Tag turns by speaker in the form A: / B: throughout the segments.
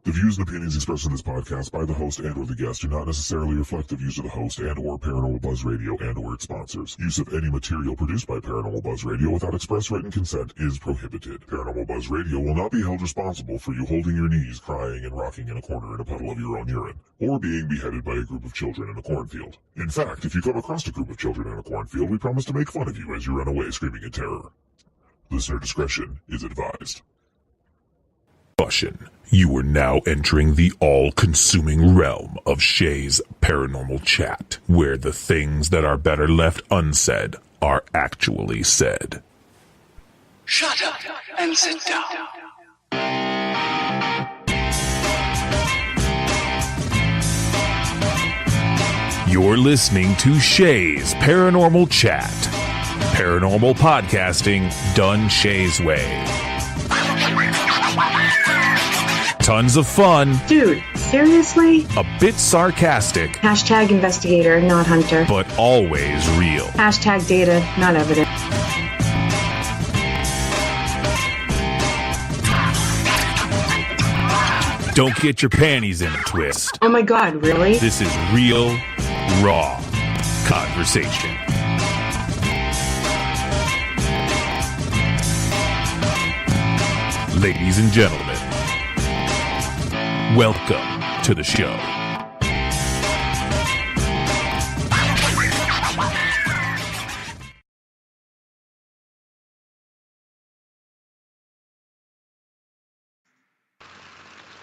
A: The views and opinions expressed in this podcast by the host and or the guest do not necessarily reflect the views of the host and or Paranormal Buzz Radio and or its sponsors. Use of any material produced by Paranormal Buzz Radio without express written consent is prohibited. Paranormal Buzz Radio will not be held responsible for you holding your knees, crying, and rocking in a corner in a puddle of your own urine, or being beheaded by a group of children in a cornfield. In fact, if you come across a group of children in a cornfield, we promise to make fun of you as you run away screaming in terror. Listener discretion is advised. You are now entering the all-consuming realm of Shea's Paranormal Chat, where the things that are better left unsaid are actually said.
B: Shut up and sit down.
C: You're listening to Shea's Paranormal Chat. Paranormal podcasting done Shea's way. Tons of fun.
D: Dude, seriously?
C: A bit sarcastic.
D: Hashtag investigator, not hunter.
C: But always real.
D: Hashtag data, not evidence.
C: Don't get your panties in a twist.
D: Oh my god, really?
C: This is real, raw conversation. Ladies and gentlemen, welcome to the show.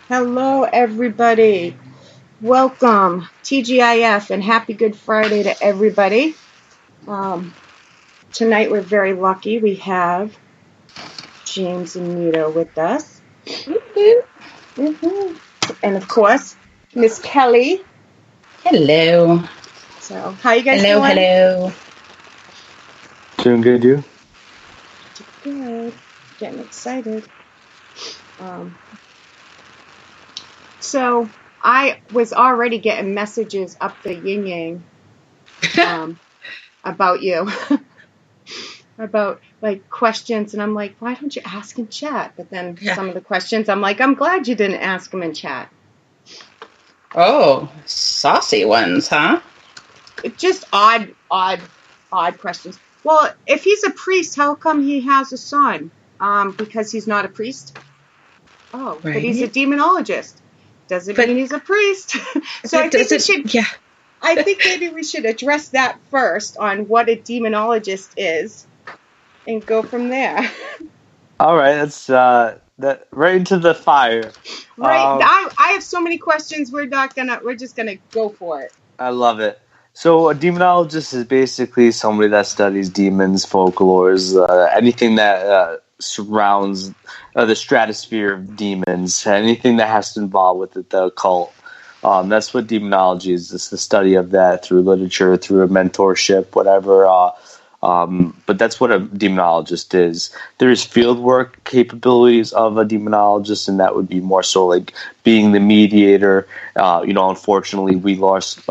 D: Hello, everybody. Welcome, TGIF, and happy Good Friday to everybody. Tonight we're very lucky. We have James and Annitto with us. Mm-hmm. And of course, Miss Kelly.
E: Hello.
D: So, how you guys
E: doing?
D: Hello.
F: Doing good, you?
D: Good. Getting excited. So, I was already getting messages up the yin yang about you. About, like, questions, and I'm like, why don't you ask in chat? But then some of the questions, I'm like, I'm glad you didn't ask them in chat.
E: Oh, saucy ones, huh?
D: Just odd questions. Well, if he's a priest, how come he has a son? Because he's not a priest? Oh, right. But he's a demonologist. Doesn't mean he's a priest. So I think we should...
E: Yeah.
D: I think maybe we should address that first on what a demonologist is. And go from there.
F: All right, that's that right into the fire.
D: Right, I have so many questions. We're just gonna go for it.
F: I love it. So a demonologist is basically somebody that studies demons, folklores, anything that surrounds the stratosphere of demons, anything that has to involve with it, the occult. That's what demonology is. It's the study of that through literature, through a mentorship, whatever. But that's what a demonologist is. There's fieldwork capabilities of a demonologist, and that would be more so like being the mediator. Unfortunately, we lost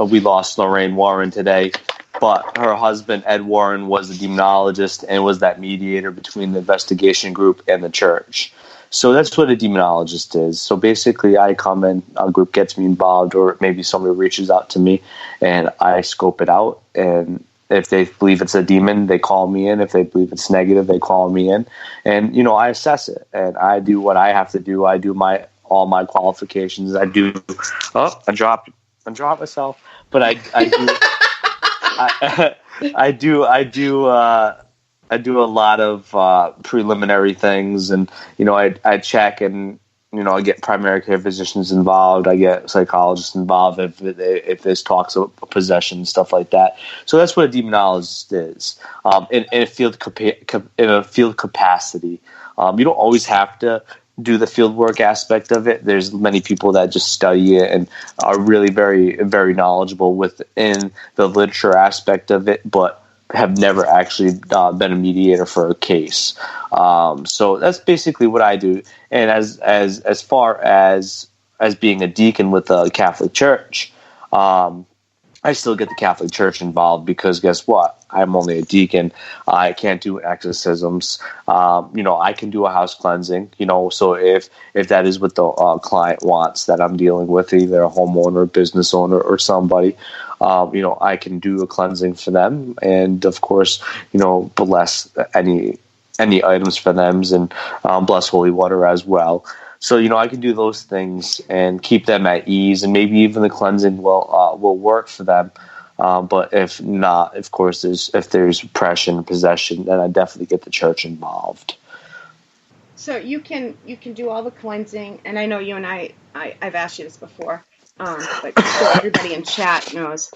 F: Lorraine Warren today, but her husband Ed Warren was a demonologist and was that mediator between the investigation group and the church. So that's what a demonologist is. So basically, I come in, a group gets me involved, or maybe somebody reaches out to me, and I scope it out. And if they believe it's a demon, they call me in. If they believe it's negative, they call me in. And, I assess it. And I do what I have to do. I do all my qualifications. I dropped myself. But I do I do a lot of preliminary things, and I check, and I get primary care physicians involved. I get psychologists involved if there's talks of possession, stuff like that. So that's what a demonologist is in a field capacity. You don't always have to do the field work aspect of it. There's many people that just study it and are really very, very knowledgeable within the literature aspect of it, but have never actually been a mediator for a case. So that's basically what I do. And as far as being a deacon with the Catholic Church, I I still get the Catholic Church involved because guess what? I'm only a deacon. I can't do exorcisms. I can do a house cleansing. So if that is what the client wants that I'm dealing with, either a homeowner, business owner, or somebody, I can do a cleansing for them, and of course, bless any items for them, and bless holy water as well. So I can do those things and keep them at ease, and maybe even the cleansing will work for them. But if not, of course, if there's oppression, possession, then I definitely get the church involved.
D: So you can do all the cleansing, and I know you and I've asked you this before, but just so everybody in chat knows,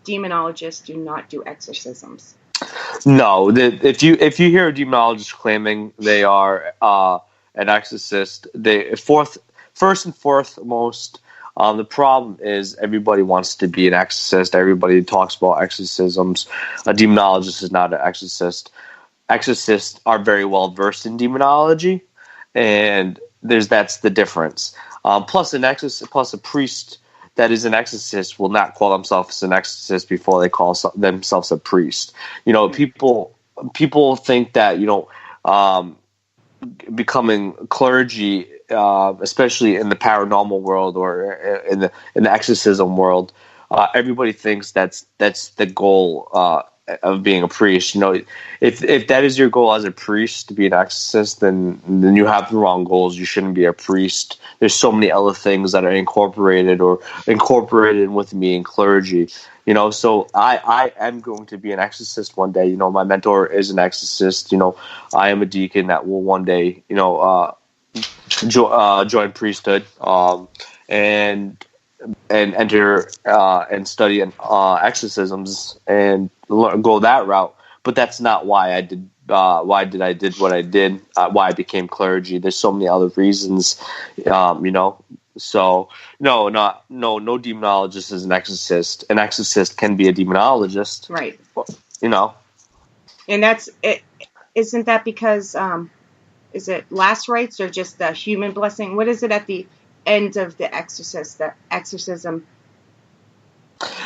D: demonologists do not do exorcisms.
F: No, if you hear a demonologist claiming they are an exorcist, first and foremost, the problem is everybody wants to be an exorcist. Everybody talks about exorcisms. A demonologist is not an exorcist. Exorcists are very well versed in demonology, and that's the difference. Plus a priest that is an exorcist will not call themselves an exorcist before they call themselves a priest. People think that becoming clergy, especially in the paranormal world or in the exorcism world, everybody thinks that's the goal of being a priest. If that is your goal as a priest to be an exorcist, then you have the wrong goals. You shouldn't be a priest. There's so many other things that are incorporated with being clergy. So I am going to be an exorcist one day. My mentor is an exorcist. I am a deacon that will one day, join priesthood, and enter and study exorcisms and go that route. But that's not why I did. Why I did what I did? Why I became clergy? There's so many other reasons. So no demonologist is an exorcist. An exorcist can be a demonologist,
D: Right?
F: And
D: that's it. Isn't that because is it last rites or just the human blessing? What is it at the end of the exorcism?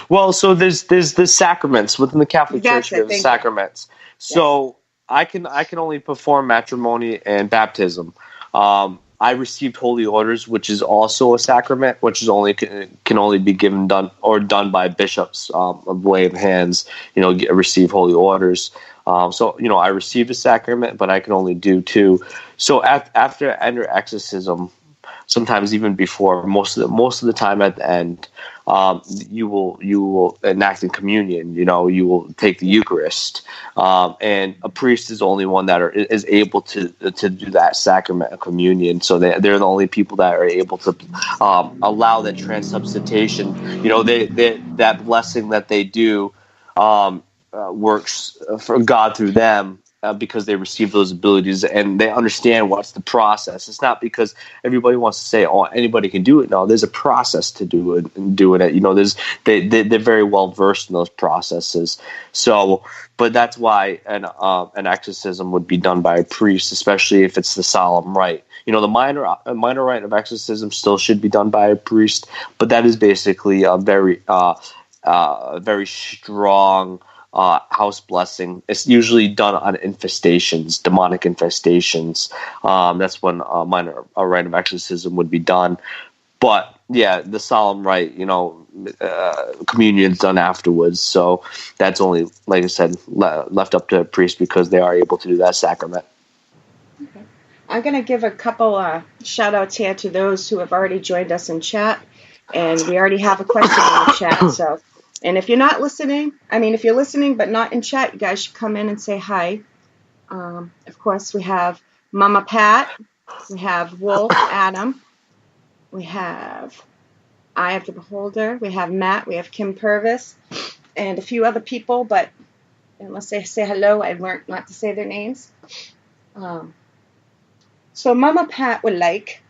F: Well, so there's the sacraments within the Catholic Church. We have the sacraments. So I can only perform matrimony and baptism. I received holy orders, which is also a sacrament, which is can only be done by bishops, a lay of hands. Receive holy orders. So I received a sacrament, but I can only do two. So after I enter exorcism, sometimes even before, most of the time at the end, you will enact in communion. You will take the Eucharist, and a priest is the only one that is able to do that sacrament of communion. So they're the only people that are able to allow that transubstantiation. That blessing that they do works for God through them. Because they receive those abilities and they understand what's the process. It's not because everybody wants to say, "Oh, anybody can do it." No, there's a process to do it and doing it. They're very well versed in those processes. So, but that's why an exorcism would be done by a priest, especially if it's the solemn rite. The minor rite of exorcism still should be done by a priest, but that is basically a very strong house blessing. It's usually done on infestations, demonic infestations. That's when a rite of exorcism would be done. But yeah, the solemn rite, communion's done afterwards. So that's only, like I said, left up to a priest because they are able to do that sacrament.
D: Okay. I'm going to give a couple shout outs here to those who have already joined us in chat. And we already have a question in the chat. So, and if you're not listening, if you're listening but not in chat, you guys should come in and say hi. Of course, we have Mama Pat, we have Wolf Adam, we have Eye of the Beholder, we have Matt, we have Kim Purvis, and a few other people, but unless they say hello, I learned not to say their names. So Mama Pat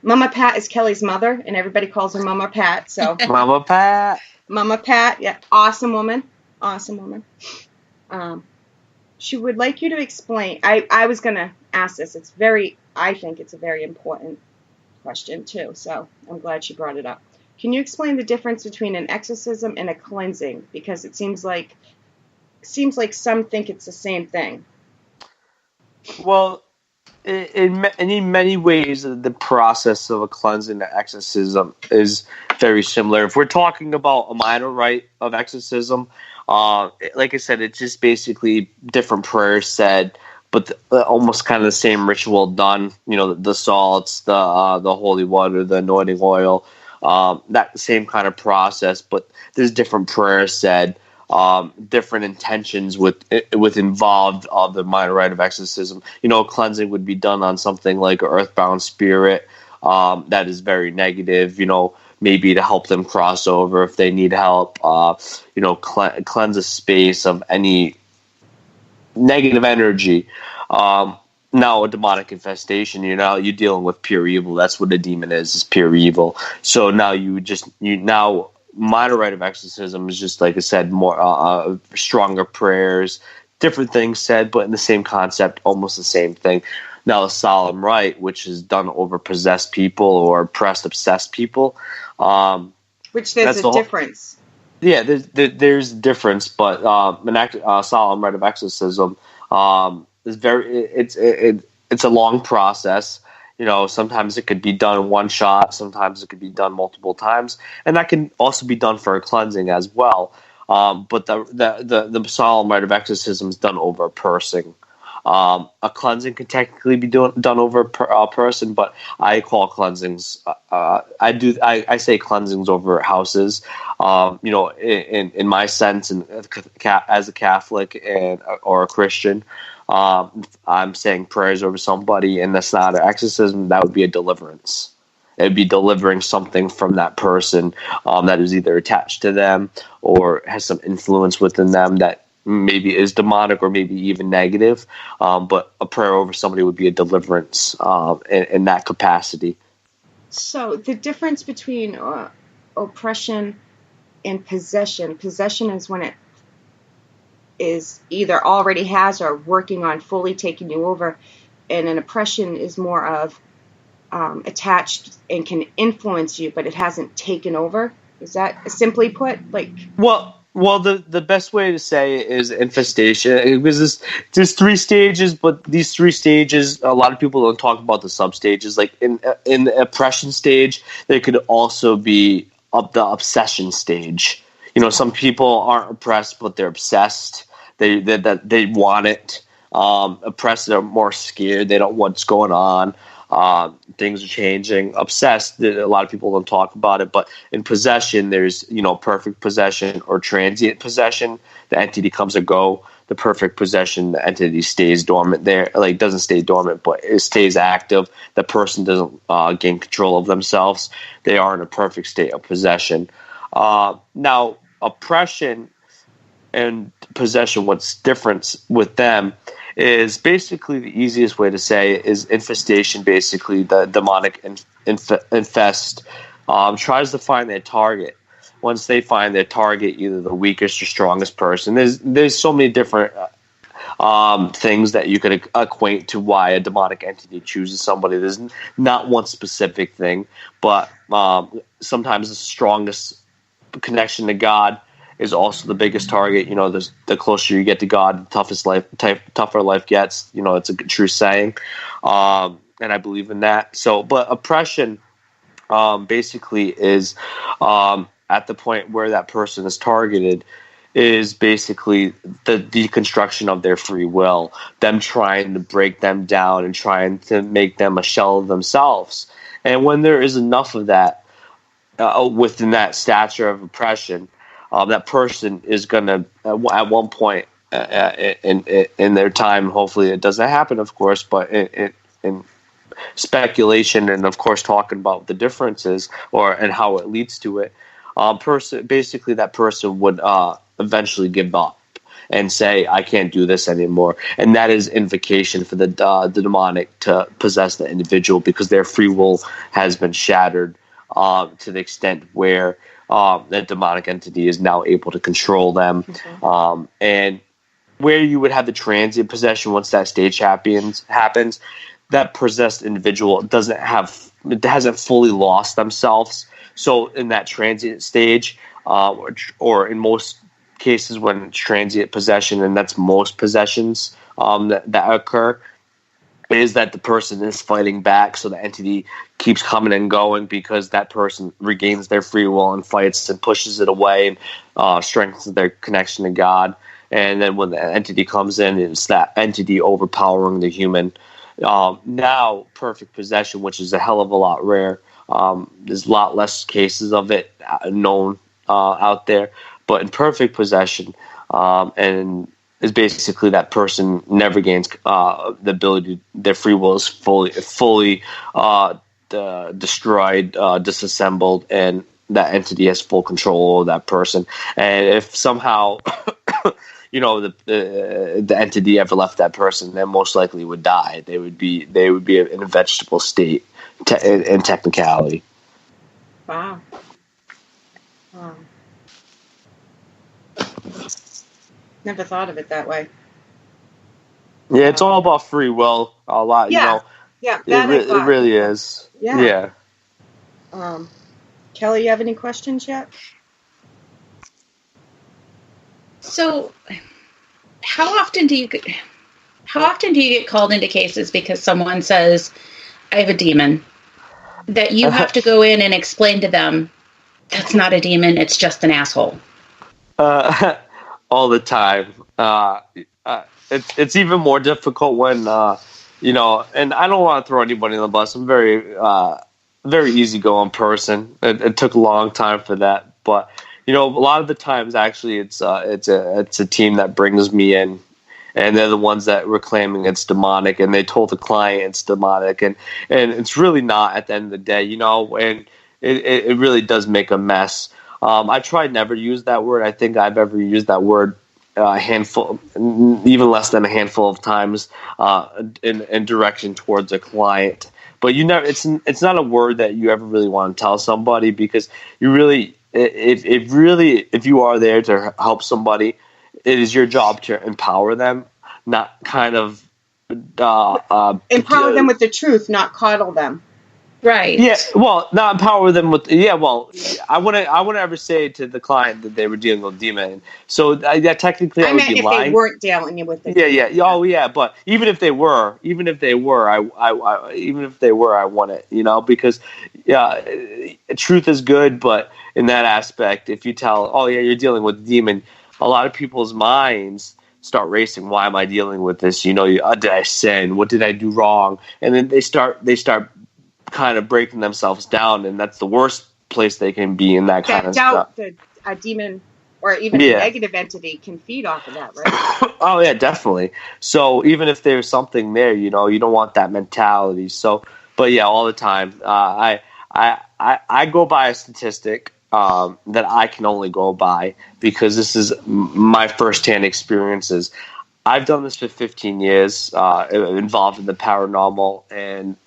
D: Mama Pat is Kelly's mother, and everybody calls her Mama Pat, so.
F: Mama Pat,
D: yeah, awesome woman. She would like you to explain. I was going to ask this. I think it's a very important question too. So I'm glad she brought it up. Can you explain the difference between an exorcism and a cleansing? Because it seems like some think it's the same thing.
F: Well, in many ways, the process of a cleansing and exorcism is very similar. If we're talking about a minor rite of exorcism, like I said, it's just basically different prayers said, but almost kind of the same ritual done. The salts, the holy water, the anointing oil, that same kind of process, but there's different prayers said. Different intentions with involved of the minor rite of exorcism. Cleansing would be done on something like an earthbound spirit that is very negative. Maybe to help them cross over if they need help. Cleanse a space of any negative energy. Now a demonic infestation, you're dealing with pure evil. That's what a demon is pure evil. So now minor rite of exorcism is just, like I said, more stronger prayers, different things said, but in the same concept, almost the same thing. Now, a solemn rite, which is done over possessed people or oppressed, obsessed people.
D: Which there's a difference.
F: Yeah, there's a difference, but a solemn rite of exorcism is it's a long process. Sometimes it could be done in one shot. Sometimes it could be done multiple times, and that can also be done for a cleansing as well. But the solemn rite of exorcism is done over a person. A cleansing can technically be done over a person, but I call cleansings. I say cleansings over houses. In my sense, and as a Catholic or a Christian. I'm saying prayers over somebody, and that's not an exorcism. That would be a deliverance. It'd be delivering something from that person that is either attached to them or has some influence within them that maybe is demonic or maybe even negative. But a prayer over somebody would be a deliverance in that capacity.
D: So the difference between oppression and possession. Possession is when it is either already has or working on fully taking you over, and an oppression is more of attached and can influence you, but it hasn't taken over. Is that simply put?
F: Well, the best way to say it is infestation, because there's 3 stages, but these 3 stages, a lot of people don't talk about the sub stages. Like in the oppression stage, there could also be the obsession stage. Some people aren't oppressed, but they're obsessed. They want it. Oppressed, they're more scared. They don't know what's going on. Things are changing. Obsessed, a lot of people don't talk about it. But in possession, there's perfect possession or transient possession. The entity comes and go. The perfect possession, the entity stays dormant there. Like, doesn't stay dormant, but it stays active. The person doesn't gain control of themselves. They are in a perfect state of possession. Now, oppression and possession, what's different with them is basically the easiest way to say it is infestation. Basically, the demonic infest tries to find their target. Once they find their target, either the weakest or strongest person, there's so many different things that you could acquaint to why a demonic entity chooses somebody. There's not one specific thing, but sometimes the strongest connection to God is also the biggest target. The closer you get to God, the tougher life gets. It's a true saying, and I believe in that. So, but oppression basically is at the point where that person is targeted is basically the deconstruction of their free will, them trying to break them down and trying to make them a shell of themselves. And when there is enough of that within that stature of oppression, that person is going to, at one point in their time, hopefully it doesn't happen, of course, but in speculation and, of course, talking about the differences and how it leads to it, basically that person would eventually give up and say, I can't do this anymore. And that is invocation for the demonic to possess the individual, because their free will has been shattered to the extent where that demonic entity is now able to control them. Mm-hmm. And where you would have the transient possession, once that stage happens, that possessed individual doesn't have hasn't fully lost themselves. So in that transient stage, or in most cases when it's transient possession, and that's most possessions that occur, is that the person is fighting back, so the entity keeps coming and going because that person regains their free will and fights and pushes it away and strengthens their connection to God. And then when the entity comes in, it's that entity overpowering the human. Now, perfect possession, which is a hell of a lot rare. There's a lot less cases of it known out there. But in perfect possession, and is basically that person never gains the ability, their free will is fully destroyed, disassembled, and that entity has full control of that person. And if somehow the entity ever left that person, then most likely would die. They would be in a vegetable state in technicality.
D: Wow. Never thought of it that way.
F: Yeah, it's all about free will. A lot,
D: Yeah,
F: it really is.
D: Yeah. Kelly, you have any questions yet?
E: So, how often do you get called into cases because someone says, "I have a demon," that you have to go in and explain to them, "That's not a demon; it's just an asshole"?
F: All the time. It's even more difficult when and I don't want to throw anybody on the bus. I'm very easygoing person. It took a long time for that, but a lot of the times actually it's a team that brings me in, and they're the ones that were claiming it's demonic, and they told the client it's demonic, and it's really not at the end of the day, and it really does make a mess. I try never use that word. I think I've ever used that word a handful, even less than a handful of times in direction towards a client. But it's not a word that you ever really want to tell somebody, because you really, if you are there to help somebody, it is your job to empower them, not kind of
D: empower them with the truth, not coddle them.
E: Right.
F: Yeah. Well, not empower them with. Yeah. Well, I wouldn't ever say to the client that they were dealing with a demon. So technically, I would
D: meant
F: be
D: if
F: lying.
D: they weren't dealing with it.
F: Yeah. Oh, yeah. But even if they were, I want it. Because truth is good, but in that aspect, if you tell, oh yeah, you're dealing with a demon, a lot of people's minds start racing. Why am I dealing with this? Did I sin? What did I do wrong? And then they start kind of breaking themselves down, and that's the worst place they can be in that kind of stuff.
D: That a demon or even a negative entity can feed off of that, right?
F: Oh yeah, definitely. So even if there's something there, you don't want that mentality. So, but yeah, all the time, I go by a statistic that I can only go by, because this is my firsthand experiences. I've done this for 15 years, involved in the paranormal, and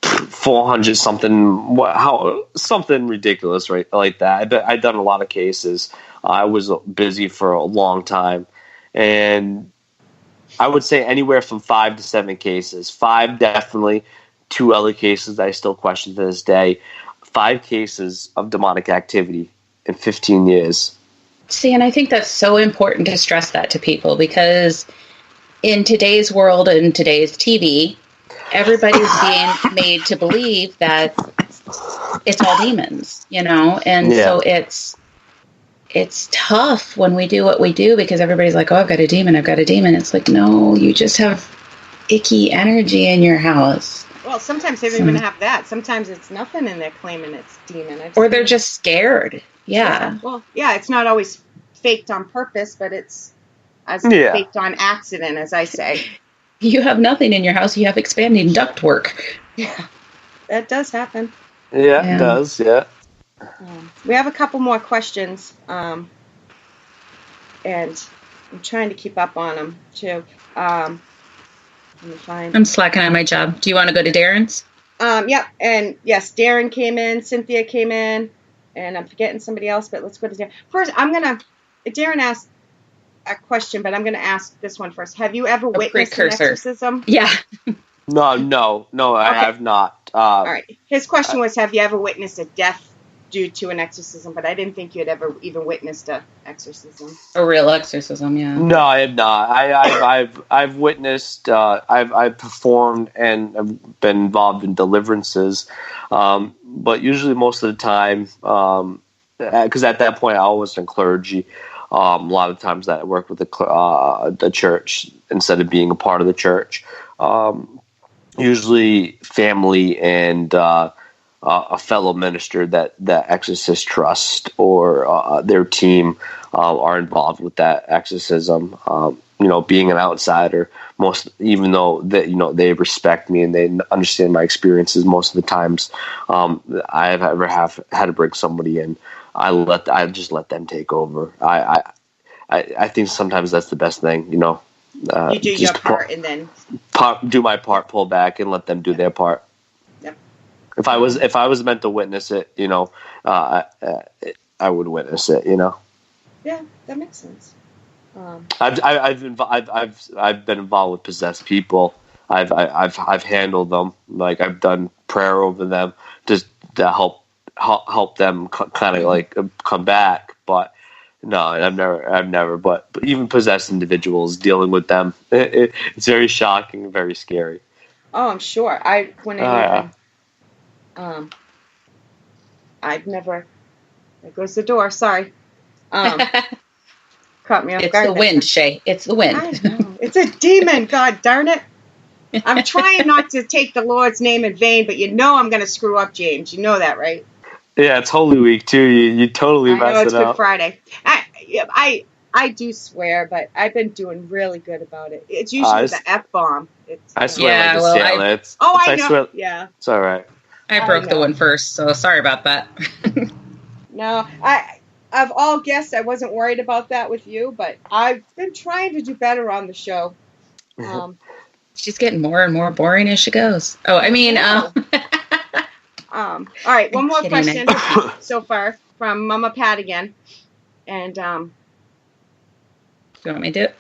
F: 400 something ridiculous, right? Like that. I've done a lot of cases. I was busy for a long time, and I would say anywhere from 5 to 7 cases. 5 definitely. 2 other cases that I still question to this day. 5 cases of demonic activity in 15 years.
E: See, and I think that's so important to stress that to people, because in today's world and today's TV, everybody's being made to believe that it's all demons, and so it's tough when we do what we do, because everybody's like, oh, I've got a demon. It's like, no, you just have icky energy in your house.
D: Well, sometimes they don't even have that. Sometimes it's nothing and they're claiming it's demon.
E: Or they're just scared. Yeah.
D: Well, yeah, it's not always faked on purpose, but it's faked on accident, as I say.
E: You have nothing in your house. You have expanding ductwork.
D: Yeah, that does happen.
F: Yeah, it does, yeah.
D: We have a couple more questions, and I'm trying to keep up on them, too. Let me find...
E: I'm slacking on my job. Do you want to go to Darren's?
D: Yep, and yes, Darren came in, Cynthia came in, and I'm forgetting somebody else, but let's go to Darren. First, Darren asked a question, but I'm going to ask this one first. Have you ever witnessed an exorcism?
E: Yeah.
F: No, I have not.
D: All right. His question was, have you ever witnessed a death due to an exorcism? But I didn't think you'd ever even witnessed a exorcism.
E: A real exorcism, yeah.
F: No, I have not. I've witnessed. I've performed and I've been involved in deliverances, but usually most of the time, because at that point I was in clergy. A lot of times that I work with the church instead of being a part of the church. Usually, family and a fellow minister that exorcist trust or their team are involved with that exorcism. Being an outsider, even though they respect me and they understand my experiences, most of the times I have had to bring somebody in. I just let them take over. I think sometimes that's the best thing. You do
D: your part and then
F: do my part, pull back, and let them do their part.
D: Yep.
F: If I was meant to witness it, I would witness it.
D: Yeah, that makes sense.
F: I've been involved with possessed people. I've handled them. Like I've done prayer over them just to help them kind of like come back. But no, I've never. But even possessed individuals, dealing with them, it's very shocking, and very scary.
D: Oh, I'm sure. I've never. There goes the door. Sorry. Caught me off
E: It's
D: guard.
E: the wind, Shea. It's the wind.
D: I know. It's a demon. God darn it. I'm trying not to take the Lord's name in vain, but I'm going to screw up, James. You know that, right?
F: Yeah, it's Holy Week too. You totally mess it up. I know
D: it's Good Friday. I do swear, but I've been doing really good about it. It's usually the F-bomb.
F: I swear like a sailor.
D: I know.
F: Swear,
D: yeah.
F: It's all right.
E: I broke the one first, so sorry about that.
D: No, I've all guessed I wasn't worried about that with you, but I've been trying to do better on the show.
E: She's getting more and more boring as she goes. Oh, I mean,
D: all right, one more question so far from Mama Pat again. And,
E: do you want me to do it?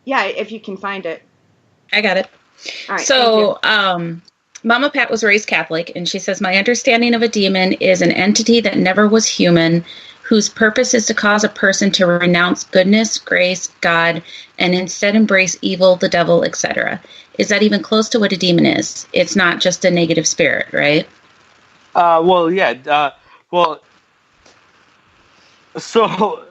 D: Yeah, if you can find it.
E: I got it.
D: All right,
E: so, Mama Pat was raised Catholic, and she says, my understanding of a demon is an entity that never was human, whose purpose is to cause a person to renounce goodness, grace, God, and instead embrace evil, the devil, etc. Is that even close to what a demon is? It's not just a negative spirit, right?
F: Well, yeah. So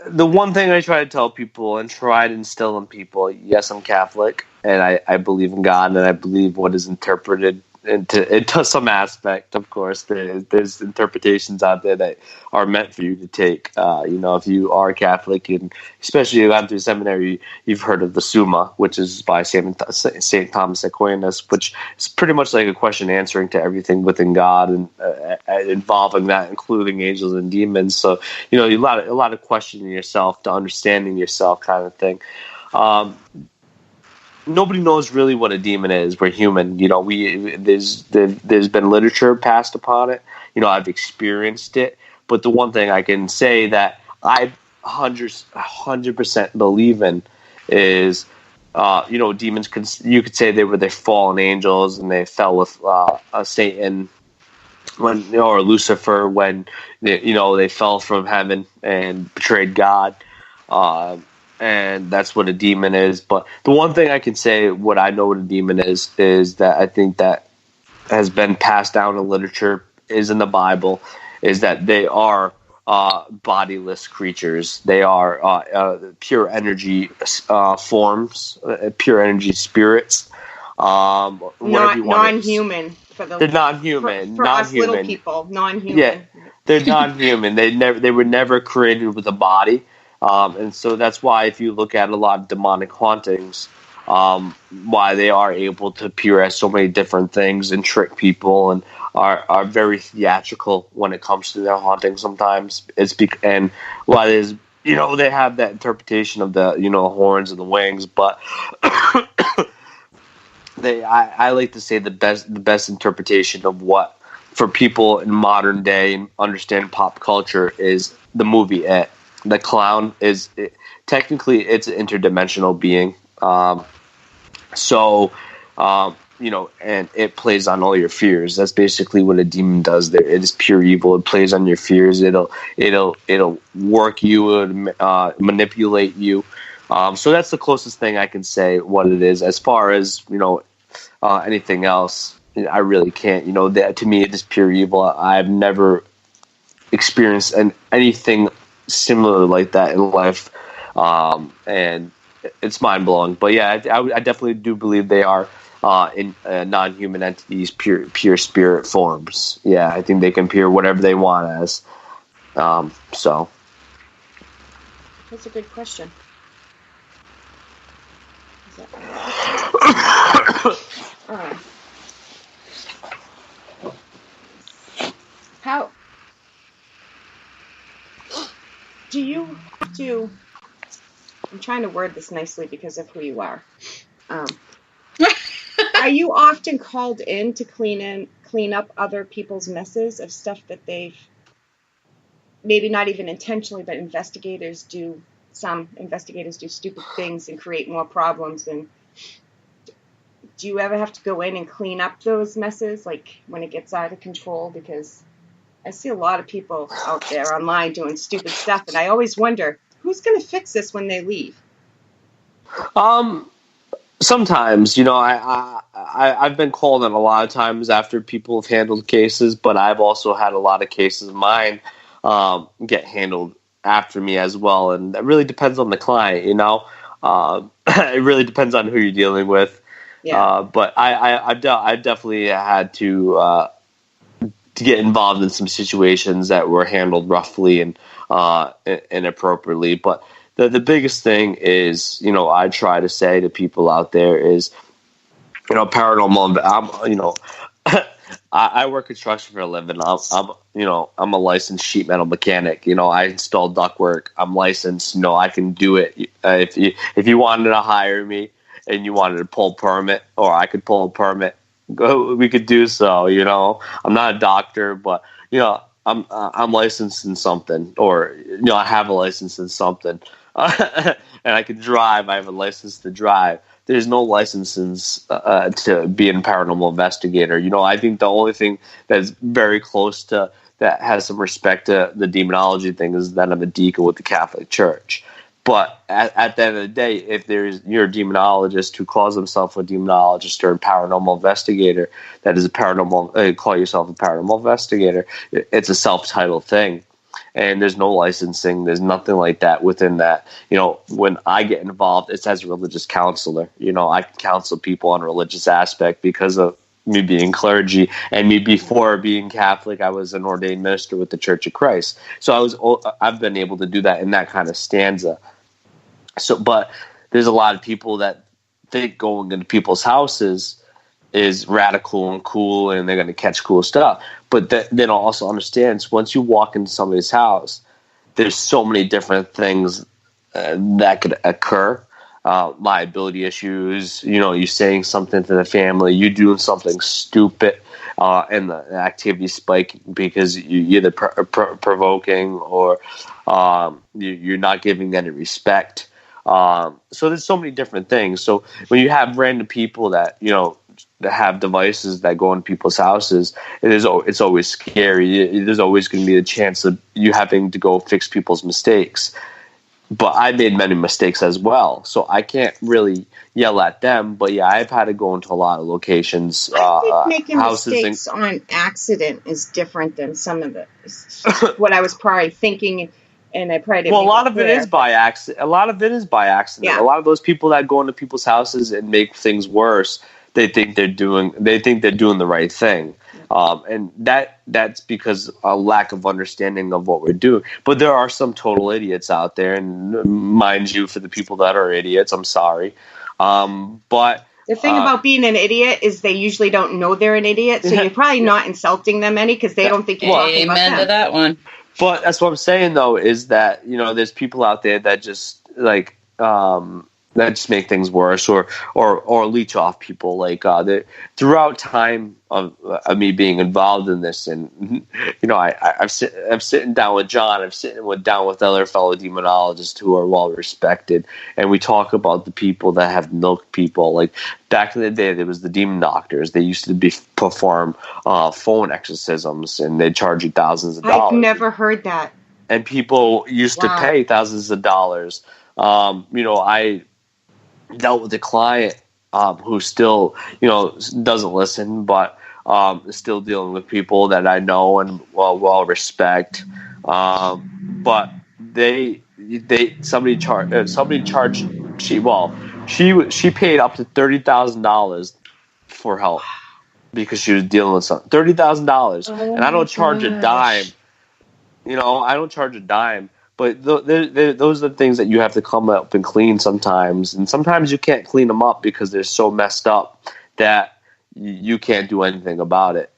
F: the one thing I try to tell people and try to instill in people, yes, I'm Catholic, and I believe in God, and I believe what is interpreted into some aspect. Of course, there's interpretations out there that are meant for you to take. If you are Catholic, and especially you've gone through seminary, you've heard of the Summa, which is by Saint Thomas Aquinas, which is pretty much like a question answering to everything within God and involving that, including angels and demons. So a lot of questioning yourself to understanding yourself, kind of thing. Nobody knows really what a demon is. We're human. There's been literature passed upon it. I've experienced it. But the one thing I can say that I 100% believe in is, demons. You could say they were their fallen angels and they fell with Satan or Lucifer when they fell from heaven and betrayed God. And that's what a demon is. But the one thing I can say, what I know what a demon is that I think that has been passed down in literature, is in the Bible, is that they are bodiless creatures. They are pure energy forms, pure energy spirits.
D: Non-human.
F: They're non-human.
D: For us little people, non-human.
F: Yeah, they're non-human. They were never created with a body. And so that's why if you look at a lot of demonic hauntings, why they are able to appear as so many different things and trick people and are very theatrical when it comes to their haunting sometimes. And why there's, they have that interpretation of the, horns and the wings, but I like to say the best interpretation of what, for people in modern day and understand pop culture, is the movie It. The clown technically it's an interdimensional being. and it plays on all your fears. That's basically what a demon does. There, it is pure evil. It plays on your fears. It'll work you, manipulate you. So that's the closest thing I can say what it is. As far as anything else, I really can't. That to me it is pure evil. I've never experienced anything similar like that in life, and it's mind blowing. But yeah, I definitely do believe they are in non-human entities, pure spirit forms. Yeah, I think they can appear whatever they want as. So
D: That's a good question. How do you have to? I'm trying to word this nicely because of who you are. Are you often called in to clean up other people's messes of stuff that they've maybe not even intentionally, but some investigators do stupid things and create more problems. And do you ever have to go in and clean up those messes, like when it gets out of control? Because I see a lot of people out there online doing stupid stuff, and I always wonder, who's going to fix this when they leave?
F: Sometimes, I've been called in a lot of times after people have handled cases, but I've also had a lot of cases of mine get handled after me as well, and that really depends on the client. It really depends on who you're dealing with.
D: Yeah.
F: But I've definitely had to get involved in some situations that were handled roughly and inappropriately. But the biggest thing is, I try to say to people out there is, paranormal. I work construction for a living. I'm a licensed sheet metal mechanic. I install ductwork. I'm licensed. I can do it. If you wanted to hire me and you wanted to pull a permit, or I could pull a permit, we could do so. I'm not a doctor, but I'm licensed in something, or I have a license in something, and I can drive. I have a license to drive. There's no licenses to be a paranormal investigator. I think the only thing that's very close to that has some respect to the demonology thing is that I'm a deacon with the Catholic Church. But at the end of the day, if you're a demonologist who calls himself a demonologist or a paranormal investigator, that is call yourself a paranormal investigator, it's a self-titled thing. And there's no licensing. There's nothing like that within that. When I get involved, it's as a religious counselor. I can counsel people on a religious aspect because of me being clergy, and me before being Catholic, I was an ordained minister with the Church of Christ. So I've been able to do that in that kind of stanza. So, but there's a lot of people that think going into people's houses is radical and cool, and they're going to catch cool stuff. But they don't also understand, once you walk into somebody's house, there's so many different things that could occur. Liability issues, you saying something to the family, you doing something stupid, and the activity spike because you're either provoking or you're not giving any respect. So there's so many different things. So when you have random people that that have devices that go in people's houses, it's always scary. There's always going to be a chance of you having to go fix people's mistakes. But I made many mistakes as well, so I can't really yell at them. But yeah, I've had to go into a lot of locations.
D: I think making mistakes on accident is different than some of what I was probably thinking, and I probably didn't.
F: Well, a lot of it is by accident.
D: Yeah.
F: A lot of those people that go into people's houses and make things worse, they think they're doing the right thing. And that's because a lack of understanding of what we're doing. But there are some total idiots out there, and mind you, for the people that are idiots, I'm sorry. But
D: the thing about being an idiot is they usually don't know they're an idiot, so you're probably not insulting them any because they don't think you're talking about them.
E: Amen to that one.
F: But that's what I'm saying, though, is that there's people out there that just that just make things worse, or leech off people. Like throughout time of me being involved in this, and I'm sitting down with John, down with other fellow demonologists who are well respected, and we talk about the people that have milked people. Like back in the day, there was the demon doctors. They used to perform phone exorcisms, and they charge you thousands of dollars.
D: I've never heard that.
F: And people used to pay thousands of dollars. I dealt with a client who still, doesn't listen, but is still dealing with people that I know and well respect. But somebody charged. She paid up to $30,000 for help because she was dealing with something. $30,000, and I don't charge a dime. I don't charge a dime. But those are the things that you have to come up and clean sometimes. And sometimes you can't clean them up because they're so messed up that you can't do anything about it,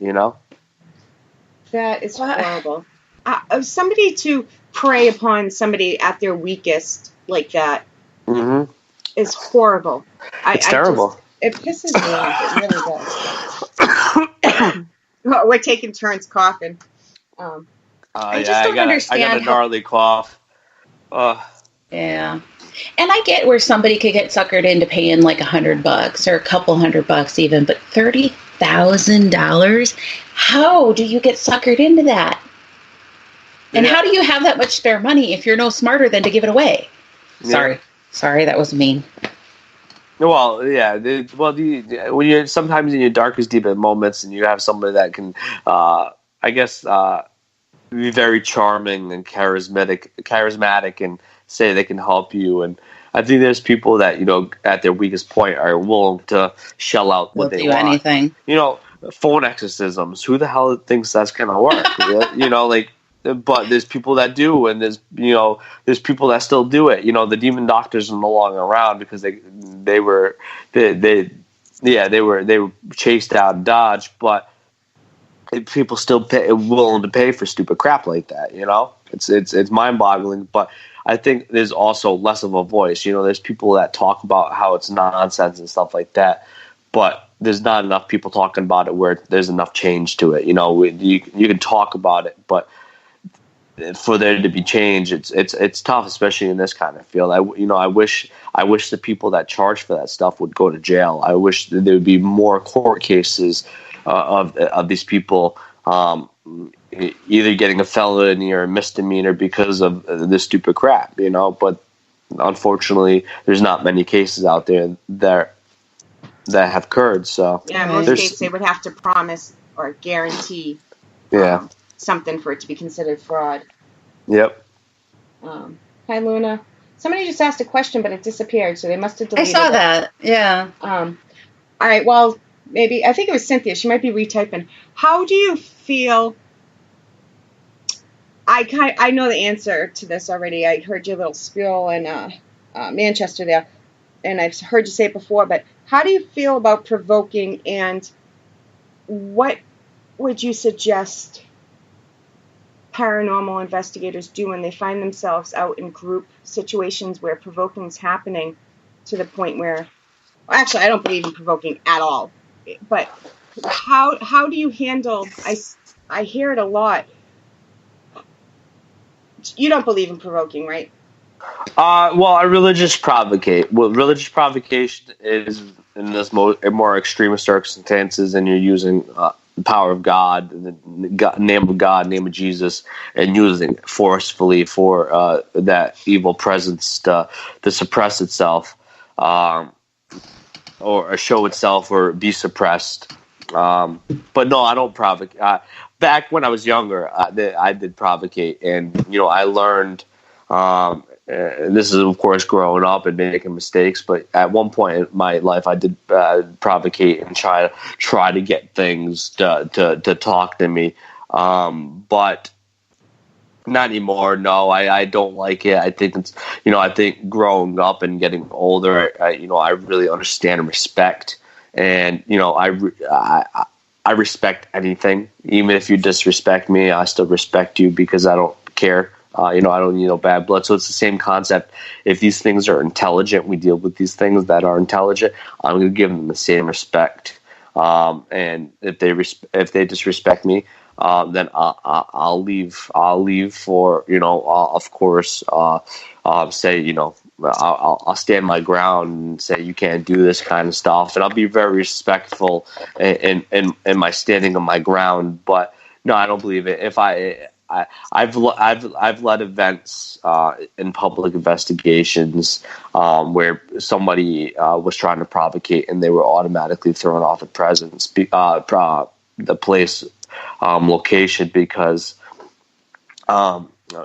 D: That is horrible. Somebody to prey upon somebody at their weakest like that is horrible.
F: It's terrible.
D: It pisses me off. It really does. Well, we're taking turns coughing. I just don't understand.
F: I got a gnarly cough.
E: Yeah. And I get where somebody could get suckered into paying like $100 or a couple $100 even, but $30,000? How do you get suckered into that? And how do you have that much spare money if you're no smarter than to give it away?
F: Yeah.
E: Sorry, that was mean.
F: Well, yeah. When you're sometimes in your darkest, deepest moments, and you have somebody that can, be very charming and charismatic, and say they can help you. And I think there's people that at their weakest point are willing to shell out what they want.
E: Anything.
F: Phone exorcisms. Who the hell thinks that's gonna work? But there's people that do, and there's people that still do it. The demon doctors are no longer around because they were chased out and dodged, but people still willing to pay for stupid crap like that. It's mind-boggling. But I think there's also less of a voice. There's people that talk about how it's nonsense and stuff like that, but there's not enough people talking about it where there's enough change to it. You can talk about it, but for there to be change, it's tough, especially in this kind of field. I wish the people that charge for that stuff would go to jail. I wish that there would be more court cases of these people either getting a felony or a misdemeanor because of this stupid crap, But unfortunately, there's not many cases out there that have occurred. So
D: in most cases, they would have to promise or guarantee something for it to be considered fraud.
F: Yep.
D: Hi, Luna. Somebody just asked a question, but it disappeared, so they must have deleted it.
E: I saw that. Yeah.
D: All right. Well, maybe I think it was Cynthia. She might be retyping. How do you feel? I know the answer to this already. I heard your little spiel in Manchester there, and I've heard you say it before. But how do you feel about provoking, and what would you suggest paranormal investigators do when they find themselves out in group situations where provoking is happening to the point where, well, actually, I don't believe in provoking at all. But how do you handle? I hear it a lot. You don't believe in provoking, right?
F: Well, religious provocation is in this more extreme circumstances, and you're using the power of God, name of God, name of Jesus, and using it forcefully for that evil presence to suppress itself, or show itself, or be suppressed. But no, I don't provocate. Back when I was younger, I did provocate, and I learned. This is, of course, growing up and making mistakes. But at one point in my life, I did provocate and try to get things to talk to me. But not anymore. No, I don't like it. I think it's I think growing up and getting older, I really understand and respect, and I respect anything. Even if you disrespect me, I still respect you because I don't care I don't need no bad blood. So it's the same concept. If these things are intelligent, we deal with these things that are intelligent. I'm going to give them the same respect. And if they disrespect me, then I'll leave. I'll leave for of course, say I'll stand my ground and say you can't do this kind of stuff, and I'll be very respectful in my standing on my ground. But no, I don't believe it. If I've led events in public investigations where somebody was trying to provocate and they were automatically thrown off at the place location because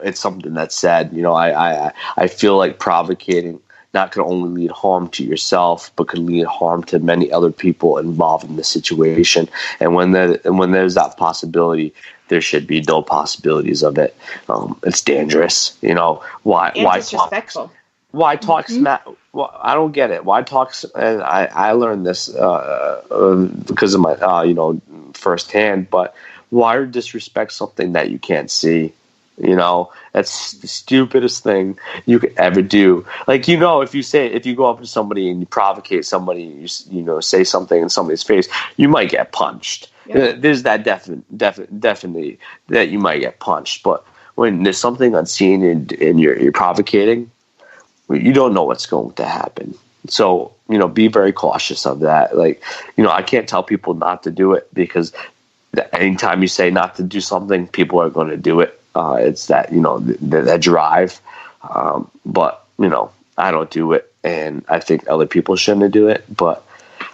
F: it's something that's said. I feel like provocating not can only lead harm to yourself, but could lead harm to many other people involved in the situation. And when there's that possibility, there should be no possibilities of it. It's dangerous. Why
D: disrespectful.
F: Why talk smack? Well, I don't get it. Why talk? And I learned this because of my firsthand. But why disrespect something that you can't see? That's the stupidest thing you could ever do. Like, if you go up to somebody and you provocate somebody, you say something in somebody's face, you might get punched. Yeah. There's that definitely that you might get punched. But when there's something unseen and you're provocating, you don't know what's going to happen. So, be very cautious of that. Like, I can't tell people not to do it because anytime you say not to do something, people are going to do it. It's that, that drive. But, I don't do it. And I think other people shouldn't do it. But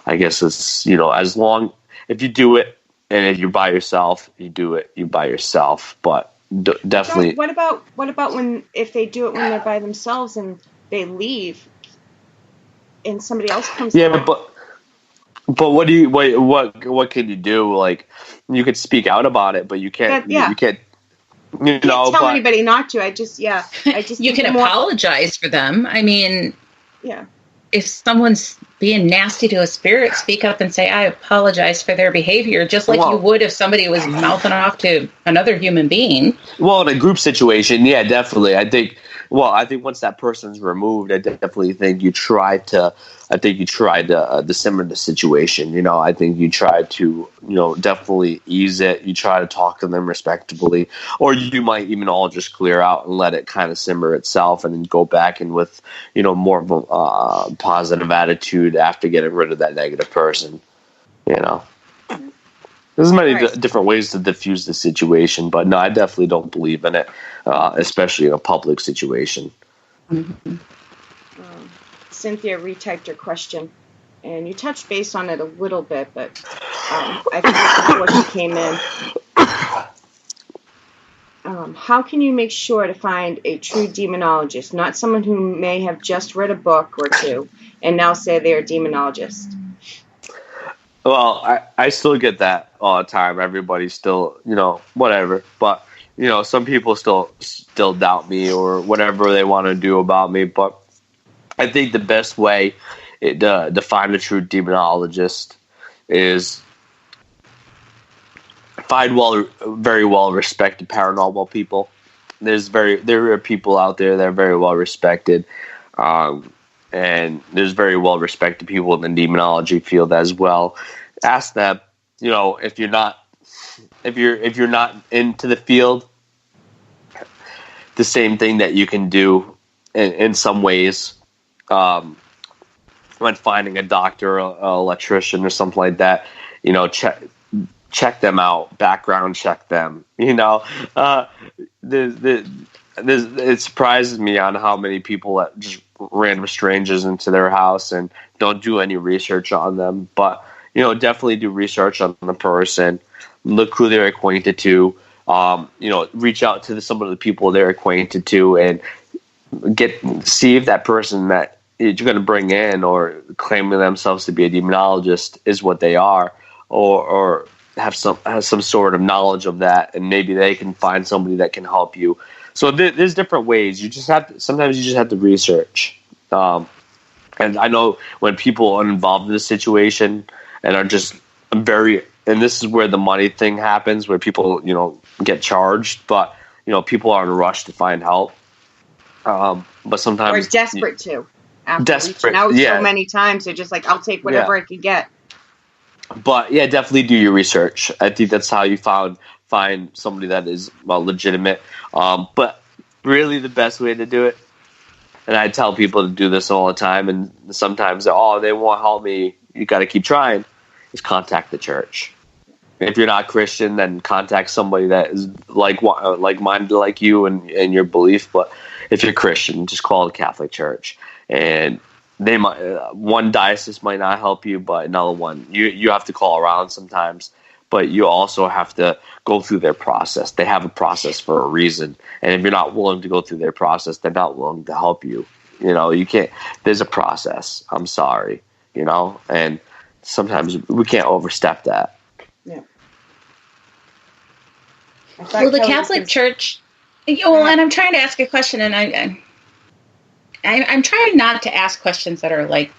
F: I guess it's, as long, if you do it and if you're by yourself, you do it, you by yourself. But definitely.
D: What about if they do it when they're by themselves and they leave and somebody else comes in?
F: Yeah, but what can you do? Like, you could speak out about it, but you can't. You can't.
D: Can't tell anybody not to. I just
E: you can apologize for them. I mean,
D: yeah.
E: If someone's being nasty to a spirit, speak up and say, I apologize for their behavior, just like you would if somebody was mouthing off to another human being.
F: Well, in a group situation, yeah, definitely. I think once that person's removed, I definitely think you try to simmer the situation. I think you try to, definitely ease it. You try to talk to them respectably, or you might even all just clear out and let it kind of simmer itself and then go back in with, more of a positive attitude after getting rid of that negative person. There's many different ways to diffuse the situation, but no, I definitely don't believe in it, especially in a public situation.
E: Mm-hmm.
D: Cynthia retyped her question, and you touched base on it a little bit, but I think before she came in. How can you make sure to find a true demonologist, not someone who may have just read a book or two and now say they're a demonologist?
F: Well, I still get that all the time. Everybody's still, whatever. But, some people still doubt me or whatever they want to do about me. But I think the best way to find a true demonologist is find very well respected paranormal people. There are people out there that are very well respected. And there's very well respected people in the demonology field as well. Ask them, if you're not into the field, the same thing that you can do in some ways when finding a doctor, or an electrician, or something like that. Check them out, background check them. It surprises me on how many people let just random strangers into their house and don't do any research on them. But, definitely do research on the person, look who they're acquainted to, reach out to some of the people they're acquainted to and see if that person that you're going to bring in or claiming themselves to be a demonologist is what they are, or have some sort of knowledge of that, and maybe they can find somebody that can help you. So there's different ways. Sometimes you just have to research. And I know when people are involved in this situation and are just and this is where the money thing happens, where people, get charged. But, people are in a rush to find help. But sometimes
D: Or desperate to. After
F: Desperate,
D: reaching out
F: yeah.
D: so many times, they're just like, I'll take whatever I can get.
F: But yeah, definitely do your research. I think that's how you find somebody that is legitimate. But really, the best way to do it, and I tell people to do this all the time, and sometimes they won't help me. You got to keep trying. Is contact the church. If you're not Christian, then contact somebody that is like-minded like you and your belief. But if you're Christian, just call the Catholic Church, and they might one diocese might not help you, but another one you have to call around sometimes. But you also have to go through their process. They have a process for a reason, and if you're not willing to go through their process, they're not willing to help you. You can't. There's a process. I'm sorry, and sometimes we can't overstep that.
D: Yeah.
E: Well, the Catholic Church. Well, and I'm trying to ask a question, and I'm trying not to ask questions that are like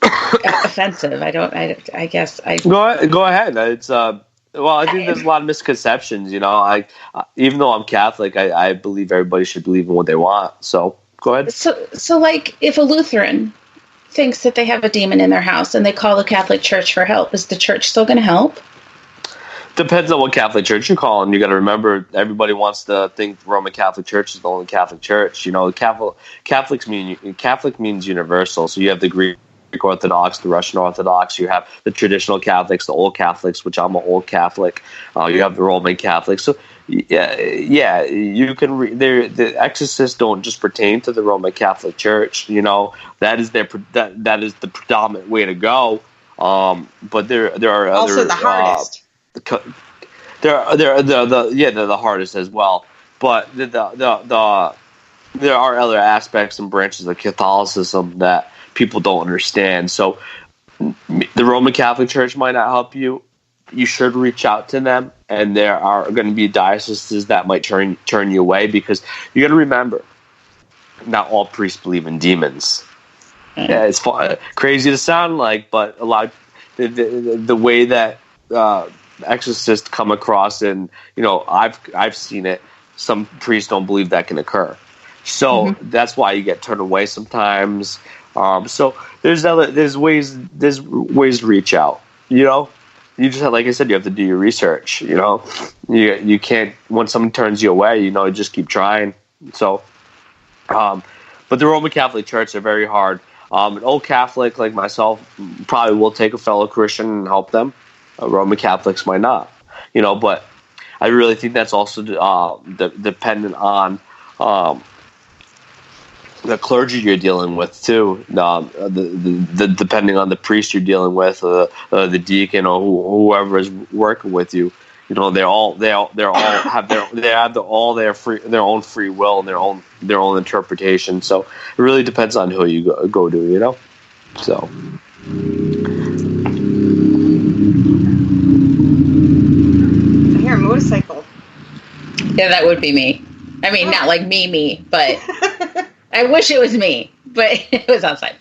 E: offensive. I guess I
F: go ahead. It's I think there's a lot of misconceptions. Even though I'm Catholic, I believe everybody should believe in what they want. So go ahead.
E: So like, if a Lutheran thinks that they have a demon in their house and they call the Catholic Church for help, is the church still going to help?
F: Depends on what Catholic Church you're calling. You got to remember, everybody wants to think the Roman Catholic Church is the only Catholic Church. Catholic means universal. So you have the Greek Orthodox, the Russian Orthodox. You have the traditional Catholics, the Old Catholics, which I'm an Old Catholic. You have the Roman Catholics. So yeah, you can. The exorcists don't just pertain to the Roman Catholic Church. That is that is the predominant way to go. But there are
D: also
F: other,
D: the hardest.
F: They're the hardest as well. But there are other aspects and branches of Catholicism that people don't understand. So the Roman Catholic Church might not help you. You should reach out to them, and there are going to be dioceses that might turn you away, because you got to remember, not all priests believe in demons. Yeah, it's crazy to sound like, but a lot the way that exorcists come across, and I've seen it. Some priests don't believe that can occur, so that's why you get turned away sometimes. So there's ways to reach out. You just have, like I said, you have to do your research. You can't, when someone turns you away, you just keep trying. So, but the Roman Catholic Church are very hard. An old Catholic like myself probably will take a fellow Christian and help them. Roman Catholics might not, but I really think that's also dependent on the clergy you're dealing with too. The depending on the priest you're dealing with, the deacon or whoever is working with you. They all have their own free will and their own interpretation. So it really depends on who you go to. So.
D: I hear a motorcycle.
E: Yeah, that would be me. I mean, not like me, but I wish it was me, but it was outside.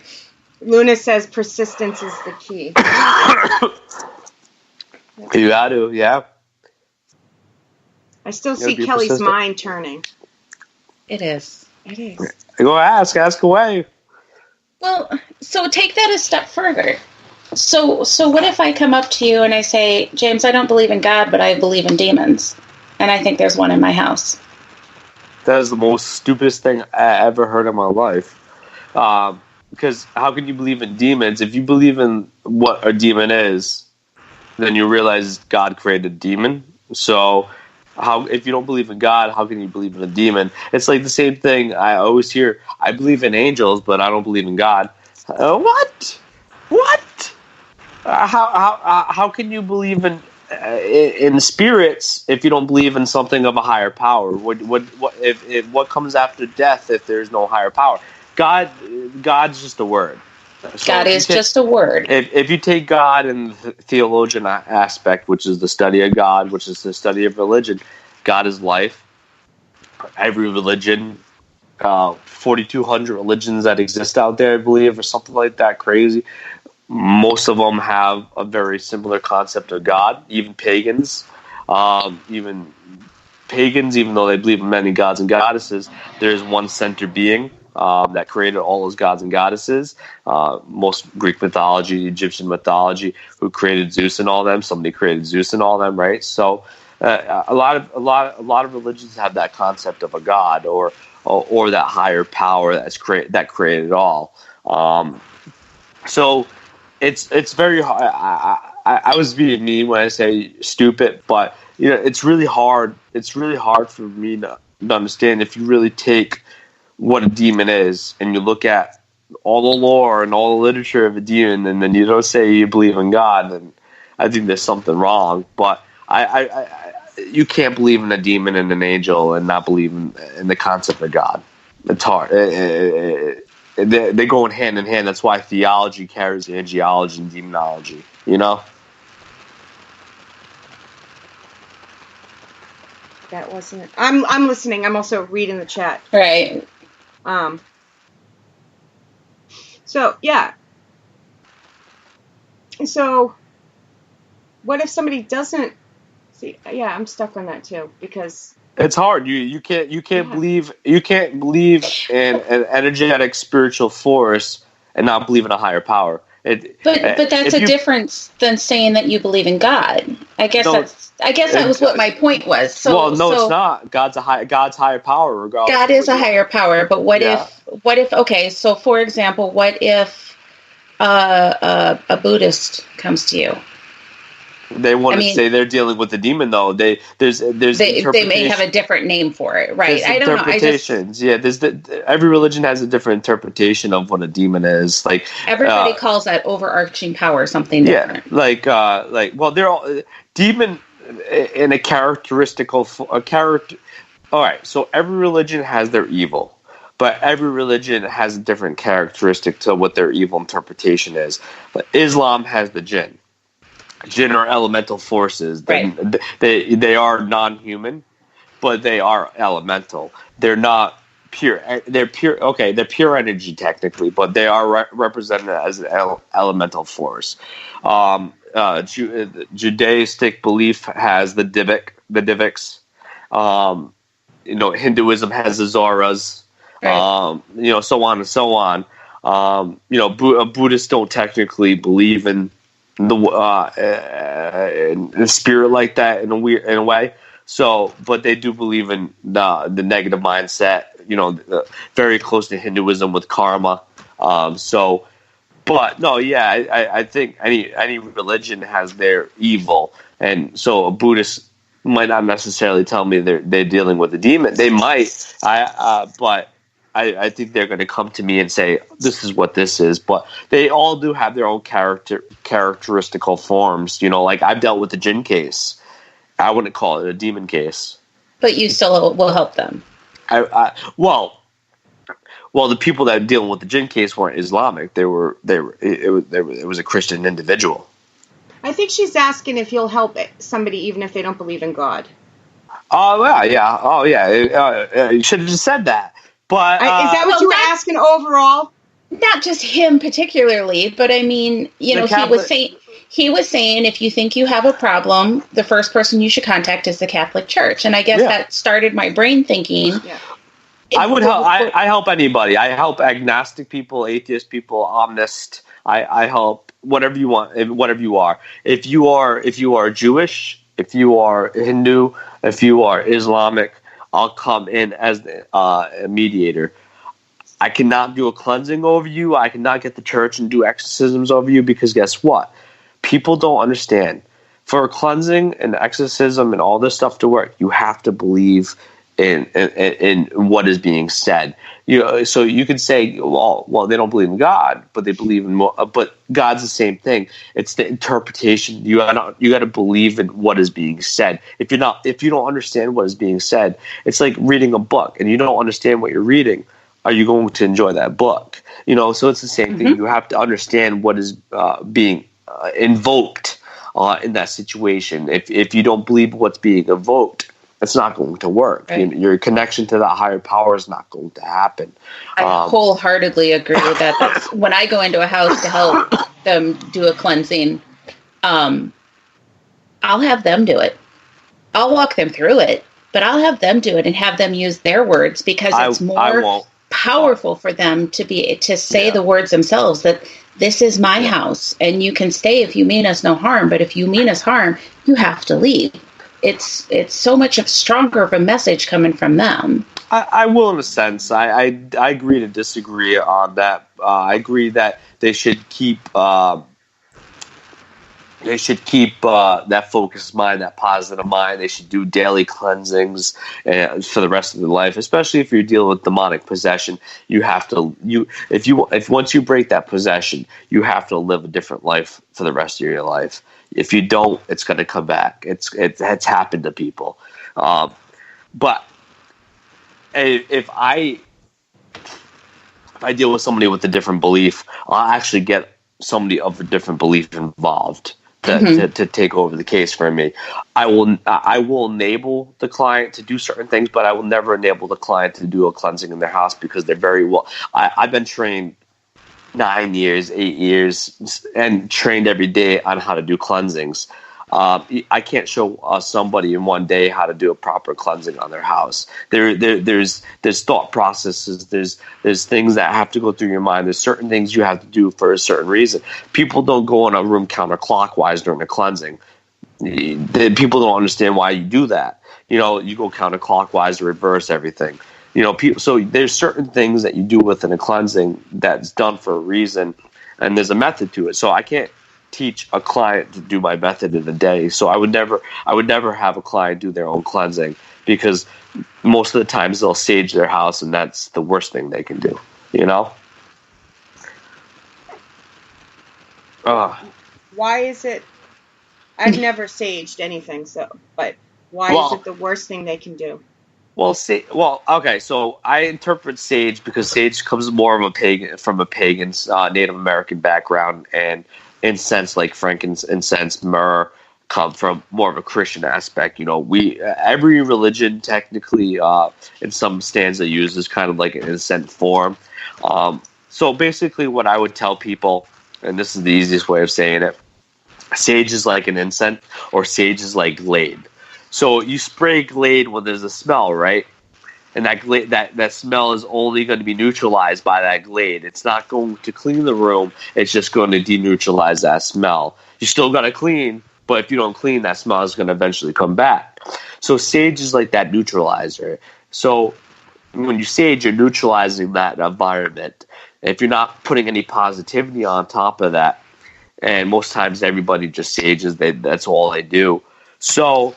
D: Luna says persistence is the key.
F: You got to, yeah.
D: I still see Kelly's
F: persistent.
D: mind turning.
E: It is.
D: It is.
F: Go ask away.
E: Well, so take that a step further. So what if I come up to you and I say, James, I don't believe in God, but I believe in demons, and I think there's one in my house?
F: That is the most stupidest thing I ever heard in my life. Because how can you believe in demons? If you believe in what a demon is, then you realize God created a demon. So if you don't believe in God, how can you believe in a demon? It's like the same thing I always hear. I believe in angels, but I don't believe in God. What? How can you believe in spirits if you don't believe in something of a higher power? What comes after death if there's no higher power? God's just a word. So
E: God is just a word.
F: If you take God in the theologian aspect, which is the study of God, which is the study of religion, God is life. Every religion, 4,200 religions that exist out there, I believe, or something like that, crazy. Most of them have a very similar concept of God, even pagans. even pagans, even though they believe in many gods and goddesses, there is one center being that created all those gods and goddesses. Most Greek mythology, Egyptian mythology, who created Zeus and all them. Somebody created Zeus and all them, right? So a lot of religions have that concept of a god or that higher power that created it all. So it's very hard. I was being mean when I say stupid, but it's really hard. It's really hard for me to understand if you really take what a demon is and you look at all the lore and all the literature of a demon, and then you don't say you believe in God. Then I think there's something wrong. But you can't believe in a demon and an angel and not believe in the concept of God. It's hard. They go in hand. That's why theology carries angelology and demonology.
D: That wasn't. I'm listening. I'm also reading the chat.
E: Right.
D: So yeah. So, what if somebody doesn't see? Yeah, I'm stuck on that too because
F: it's hard. You can't believe in an energetic spiritual force and not believe in a higher power.
E: But that's a difference than saying that you believe in God. I guess that was what my point was. So,
F: it's not. God's higher power. Regardless.
E: God is a higher power. But what if? Okay, so for example, what if a Buddhist comes to you?
F: They want to say they're dealing with the demon, though. They
E: may have a different name for it, right? I don't know.
F: Interpretations. Every religion has a different interpretation of what a demon is. Like
E: everybody calls that overarching power something different.
F: Yeah, they're all demon in a character. All right, so every religion has their evil, but every religion has a different characteristic to what their evil interpretation is. But Islam has the jinn. Jinn are elemental forces.
E: Right.
F: They are non-human, but they are elemental. They're not pure. They're pure. Okay, they're pure energy technically, but they are represented as an elemental force. Judaistic belief has the Divics. Hinduism has the Zoras.
E: Right.
F: So on and so on. Buddhists don't technically believe in the spirit like that in a way. So, but they do believe in the negative mindset. Very close to Hinduism with karma. I think any religion has their evil, and so a Buddhist might not necessarily tell me they're dealing with a demon. They might, but I think they're going to come to me and say, this is what this is. But they all do have their own characteristical forms. Like I've dealt with the jinn case. I wouldn't call it a demon case.
E: But you still will help them.
F: Well, the people that are dealing with the jinn case weren't Islamic. It was a Christian individual.
D: I think she's asking if you'll help somebody even if they don't believe in God.
F: Oh, yeah. Oh, yeah. You should have just said that. But
D: is that what you were asking overall?
E: Not just him particularly, but I mean, he was saying if you think you have a problem, the first person you should contact is the Catholic Church. And I guess that started my brain thinking. Yeah.
F: I would help. I help anybody. I help agnostic people, atheist people, omnist. I help whatever you want, whatever you are. If you are Jewish, if you are Hindu, if you are Islamic, I'll come in as a mediator. I cannot do a cleansing over you. I cannot get the church and do exorcisms over you because guess what? People don't understand. For a cleansing and exorcism and all this stuff to work, you have to believe in what is being said. So you could say, well, they don't believe in God, but they believe in more. But God's the same thing. It's the interpretation. You got to believe in what is being said. If you don't understand what is being said, it's like reading a book and you don't understand what you're reading. Are you going to enjoy that book? So it's the same thing. You have to understand what is being invoked in that situation. If you don't believe what's being invoked, it's not going to work. Right. Your connection to that higher power is not going to happen.
E: I wholeheartedly agree with that. That's when I go into a house to help them do a cleansing, I'll have them do it. I'll walk them through it, but I'll have them do it and have them use their words because it's more powerful for them to say the words themselves, that this is my house and you can stay if you mean us no harm, but if you mean us harm, you have to leave. It's so much stronger of a message coming from them.
F: I will, in a sense. I agree to disagree on that. I agree that they should keep that focused mind, that positive mind. They should do daily cleansings for the rest of their life, especially if you're dealing with demonic possession. You have to if once you break that possession, you have to live a different life for the rest of your life. If you don't, it's going to come back. It's happened to people. But if I deal with somebody with a different belief, I'll actually get somebody of a different belief involved to take over the case for me. I will enable the client to do certain things, but I will never enable the client to do a cleansing in their house because they're very well. I've been trained 9 years, 8 years, and trained every day on how to do cleansings. I can't show somebody in one day how to do a proper cleansing on their house. There's thought processes. There's things that have to go through your mind. There's certain things you have to do for a certain reason. People don't go in a room counterclockwise during a cleansing. People don't understand why you do that. You go counterclockwise to reverse everything. So there's certain things that you do within a cleansing that's done for a reason, and there's a method to it. So I can't teach a client to do my method in a day. So I would never have a client do their own cleansing because most of the times they'll sage their house, and that's the worst thing they can do.
D: Why is it? I've never saged anything, but why is it the worst thing they can do?
F: Okay. So I interpret sage because sage comes more of from a pagan's Native American background, and incense like frankincense, myrrh come from more of a Christian aspect. Every religion technically in some stanza uses kind of like an incense form. So basically, what I would tell people, and this is the easiest way of saying it, sage is like an incense, or sage is like Glade. So you spray Glade when there's a smell, right? And that smell is only going to be neutralized by that Glade. It's not going to clean the room. It's just going to deneutralize that smell. You still got to clean, but if you don't clean, that smell is going to eventually come back. So sage is like that neutralizer. So when you sage, you're neutralizing that environment. If you're not putting any positivity on top of that, and most times everybody just sages, that's all they do. So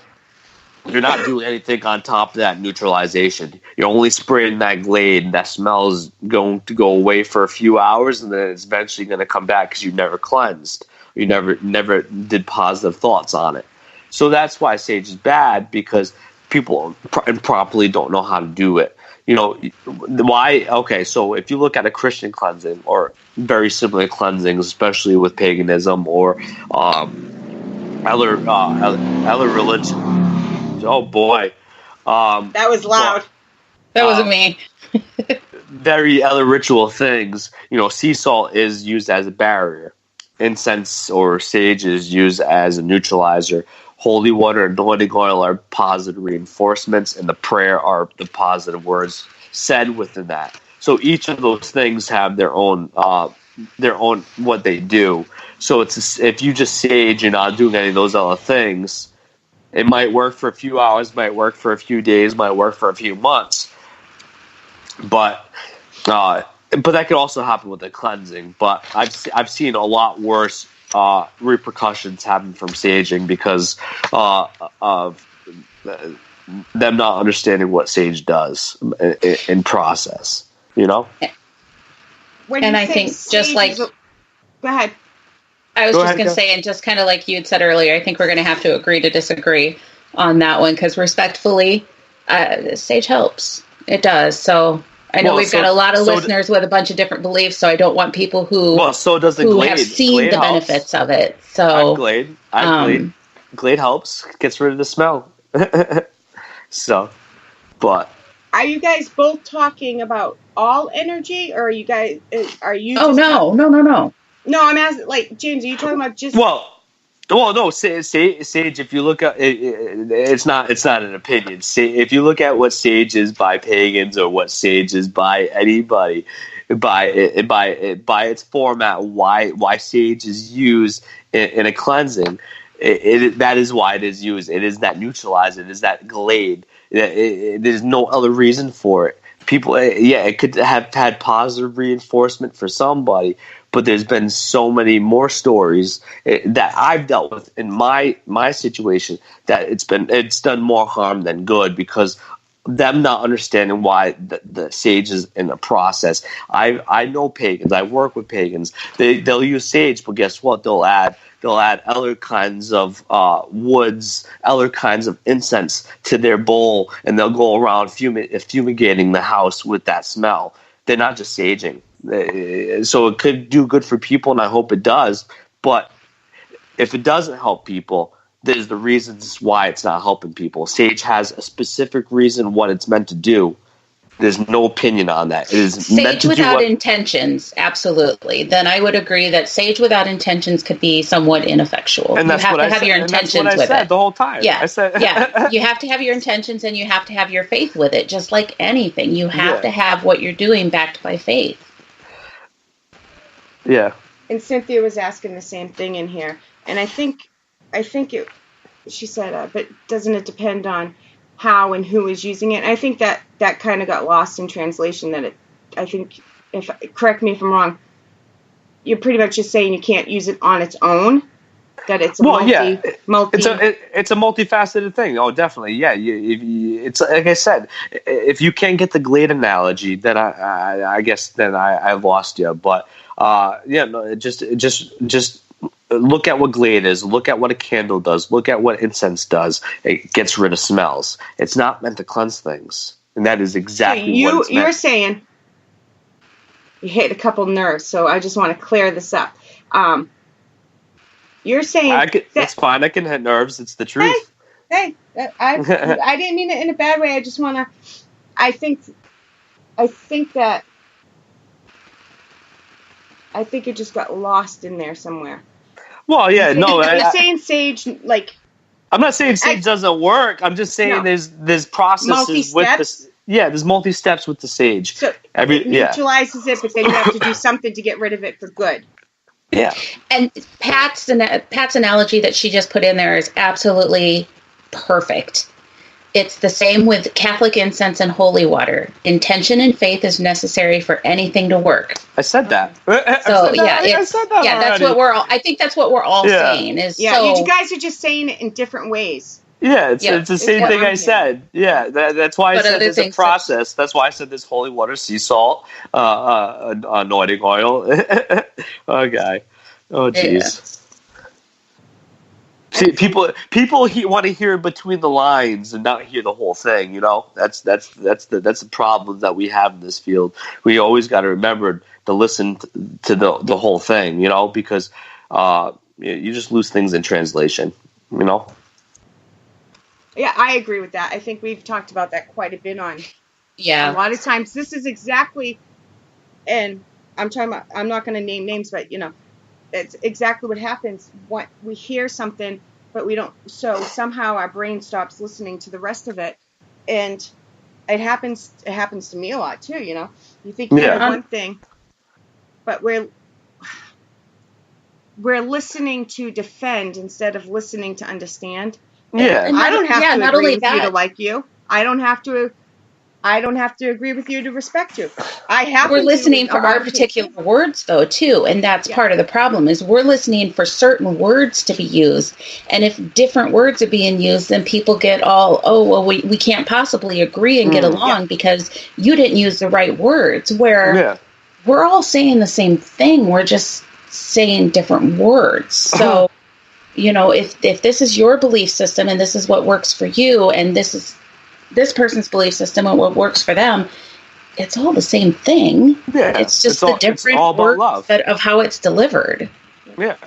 F: you're not doing anything on top of that neutralization. You're only spraying that Glade, and that smell is going to go away for a few hours, and then it's eventually going to come back because you never cleansed. You never did positive thoughts on it. So that's why sage is bad, because people improperly don't know how to do it. Why? Okay, so if you look at a Christian cleansing or very similar cleansings, especially with paganism or other religion. Oh boy,
D: that was loud.
E: That wasn't me.
F: Very other ritual things. Sea salt is used as a barrier. Incense or sage is used as a neutralizer. Holy water and anointing oil are positive reinforcements, and the prayer are the positive words said within that. So each of those things have their own what they do. So if you just sage, you're not doing any of those other things. It might work for a few hours, might work for a few days, might work for a few months. But that could also happen with the cleansing. But I've seen a lot worse repercussions happen from saging because of them not understanding what sage does in process.
D: And
E: I think just like...
D: Go ahead.
E: I was just going to say, and just kind of like you had said earlier, I think we're going to have to agree to disagree on that one, because respectfully, sage helps. It does. So I know we've got a lot of listeners with a bunch of different beliefs, so I don't want people who have seen
F: Glade
E: the benefits of it. So
F: Glade helps, gets rid of the smell.
D: Are you guys both talking about all energy, or are you guys?
E: No. No, I'm asking, like, James, are you talking about just?
F: Well, Well, no, sage. If you look at it's not an opinion. If you look at what sage is by pagans or what sage is by anybody, by its format, why sage is used in a cleansing, that is why it is used. It is that neutralizer. It is that glade. There's no other reason for it. People, it could have had positive reinforcement for somebody, but there's been so many more stories that I've dealt with in my situation that it's done more harm than good because them not understanding why the sage is in the process. I know pagans. I work with pagans. They'll use sage, but guess what? They'll add other kinds of woods, other kinds of incense to their bowl, and they'll go around fumigating the house with that smell. They're not just saging. So it could do good for people, and I hope it does. But if it doesn't help people, there's the reasons why it's not helping people. Sage has a specific reason what it's meant to do. There's no opinion on that. It is
E: sage
F: meant to
E: without
F: do
E: intentions, absolutely. Then I would agree that sage without intentions could be somewhat ineffectual.
F: And that's
E: you have
F: what
E: to
F: I
E: have
F: said.
E: your
F: And
E: intentions
F: that's what I
E: with
F: said
E: it
F: the whole time.
E: Yeah,
F: I said,
E: yeah. You have to have your intentions, and you have to have your faith with it. Just like anything, you have to have what you're doing backed by faith.
F: Yeah.
D: And Cynthia was asking the same thing in here, and I think it. She said, but doesn't it depend on how and who is using it? And I think that kind of got lost in translation. I think, correct me if I'm wrong, you're pretty much just saying you can't use it on its own. That it's multi.
F: It's a multifaceted thing. Oh, definitely, yeah. It's like I said. If you can't get the glade analogy, then I guess then I lost you. But just look at what glade is. Look at what a candle does. Look at what incense does. It gets rid of smells. It's not meant to cleanse things, and that is exactly what it's meant.
D: You're saying you hit a couple nerves, so I just want to clear this up. You're saying
F: that's fine. I can hit nerves. It's the truth.
D: Hey, I didn't mean it in a bad way. I just want to. I think it just got lost in there somewhere.
F: Well, yeah, no.
D: You're saying sage, like.
F: I'm not saying sage doesn't work. I'm just saying there's processes with this. Yeah, there's multi steps with the sage.
D: So it neutralizes it, but then you have to do something to get rid of it for good.
F: Yeah.
E: And Pat's analogy that she just put in there is absolutely perfect. It's the same with Catholic incense and holy water. Intention and faith is necessary for anything to work.
F: I said that.
E: I said that. That's what we're all. I think that's what we're all saying.
D: You guys are just saying it in different ways.
F: Yeah, it's the same thing I said. Yeah, that's why I said it's a process. That's why I said this holy water, sea salt, anointing oil. Okay. Oh, jeez. See, people want to hear between the lines and not hear the whole thing. You know, that's the problem that we have in this field. We always got to remember to listen to the whole thing. You know, because you just lose things in translation. You know.
D: Yeah, I agree with that. I think we've talked about that quite a bit on.
E: Yeah.
D: A lot of times, this is exactly, and I'm not going to name names, but it's exactly what happens. What we hear something, but we don't. So somehow our brain stops listening to the rest of it, and it happens to me a lot too. You think you hear one thing, but we're listening to defend instead of listening to understand.
F: Yeah,
D: I don't have to agree with you to like you. I don't have to agree with you to respect you. We're
E: listening for our particular words, though, too, and that's part of the problem. Is we're listening for certain words to be used, and if different words are being used, then people get all, we can't possibly agree and get along because you didn't use the right words. Where we're all saying the same thing, we're just saying different words. So. If this is your belief system and this is what works for you and this is this person's belief system and what works for them, it's all the same thing.
F: Yeah,
E: it's just the different words of how it's delivered.
F: Yeah.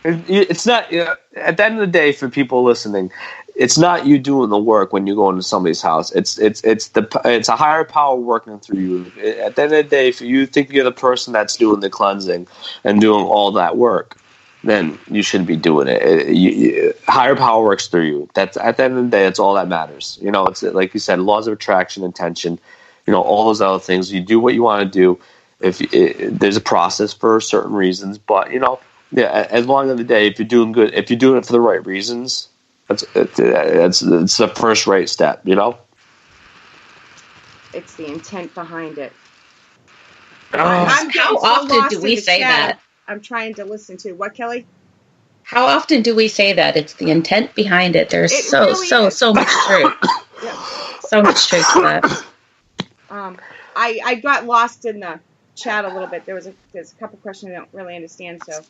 F: It's not, at the end of the day, for people listening, it's not you doing the work when you go into somebody's house. It's a higher power working through you. At the end of the day, if you think you're the person that's doing the cleansing and doing all that work, then you shouldn't be doing it. Higher power works through you. That's at the end of the day, that's all that matters. You know, it's like you said, laws of attraction, intention, you know, all those other things. You do what you want to do. There's a process for certain reasons, but you know, yeah, at the end of the day, if you're doing good, if you're doing it for the right reasons, it's the first right step. You know,
D: it's the intent behind it.
E: How often do we say that?
D: I'm trying to listen to what, Kelly?
E: How often do we say that? It's the intent behind it. There's so much truth.
D: Yeah.
E: So much truth to that.
D: I got lost in the chat a little bit. There's a couple questions I don't really understand. So,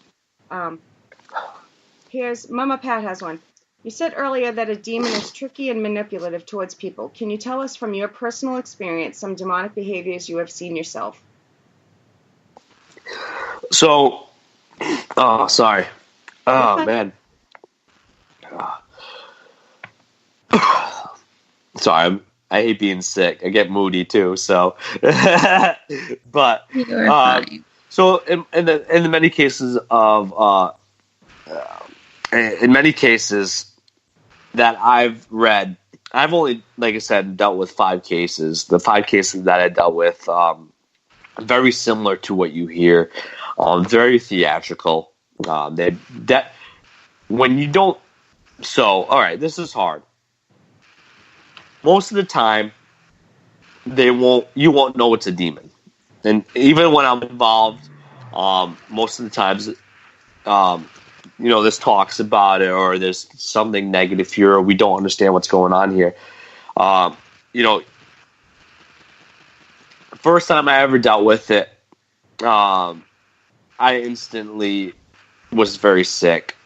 D: here's Mama Pat has one. You said earlier that a demon is tricky and manipulative towards people. Can you tell us from your personal experience some demonic behaviors you have seen yourself?
F: So, sorry. Oh, man. Sorry, I hate being sick. I get moody too. So, but so in the many cases of in many cases that I've read, I've only, like I said, dealt with 5 cases. The 5 cases that I dealt with, very similar to what you hear, very theatrical. That when you don't. So, all right, this is hard. Most of the time, you won't know it's a demon, and even when I'm involved, most of the times, you know, this talks about it, or there's something negative here, or we don't understand what's going on here. You know, first time I ever dealt with it, I instantly was very sick.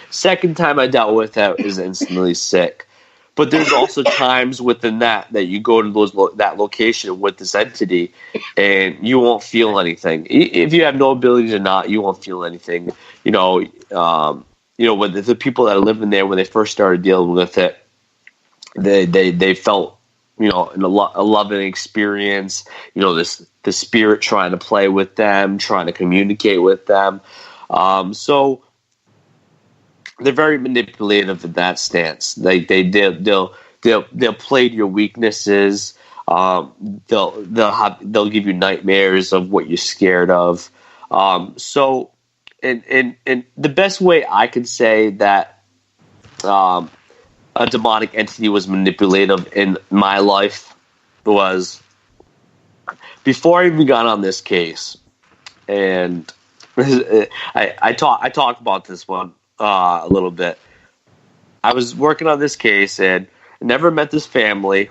F: Second time I dealt with it, was instantly sick. But there's also times within that you go to that location with this entity, and you won't feel anything. If you have no ability to not, you won't feel anything. You know, with the people that live in there, when they first started dealing with it, they felt, you know, a loving experience. You know, the spirit trying to play with them, trying to communicate with them. So they're very manipulative in that stance. They'll play to your weaknesses. They'll give you nightmares of what you're scared of. So, and the best way I could say that a demonic entity was manipulative in my life was before I even got on this case, and I talk about this one a little bit. I was working on this case and never met this family,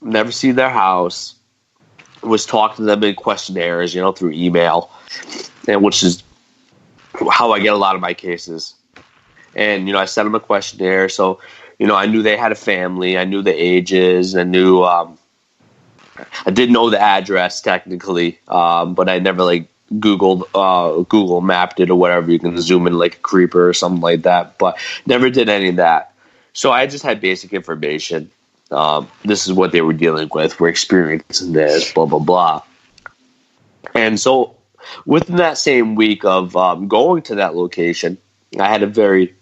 F: never seen their house, was talking to them in questionnaires, you know, through email, and which is how I get a lot of my cases. And, you know, I sent them a questionnaire, so, you know, I knew they had a family, I knew the ages, I knew, I didn't know the address technically, but I never, like, Google mapped it or whatever. You can zoom in like a creeper or something like that, but never did any of that. So I just had basic information. This is what they were dealing with. We're experiencing this, blah, blah, blah. And so within that same week of going to that location, I had a very,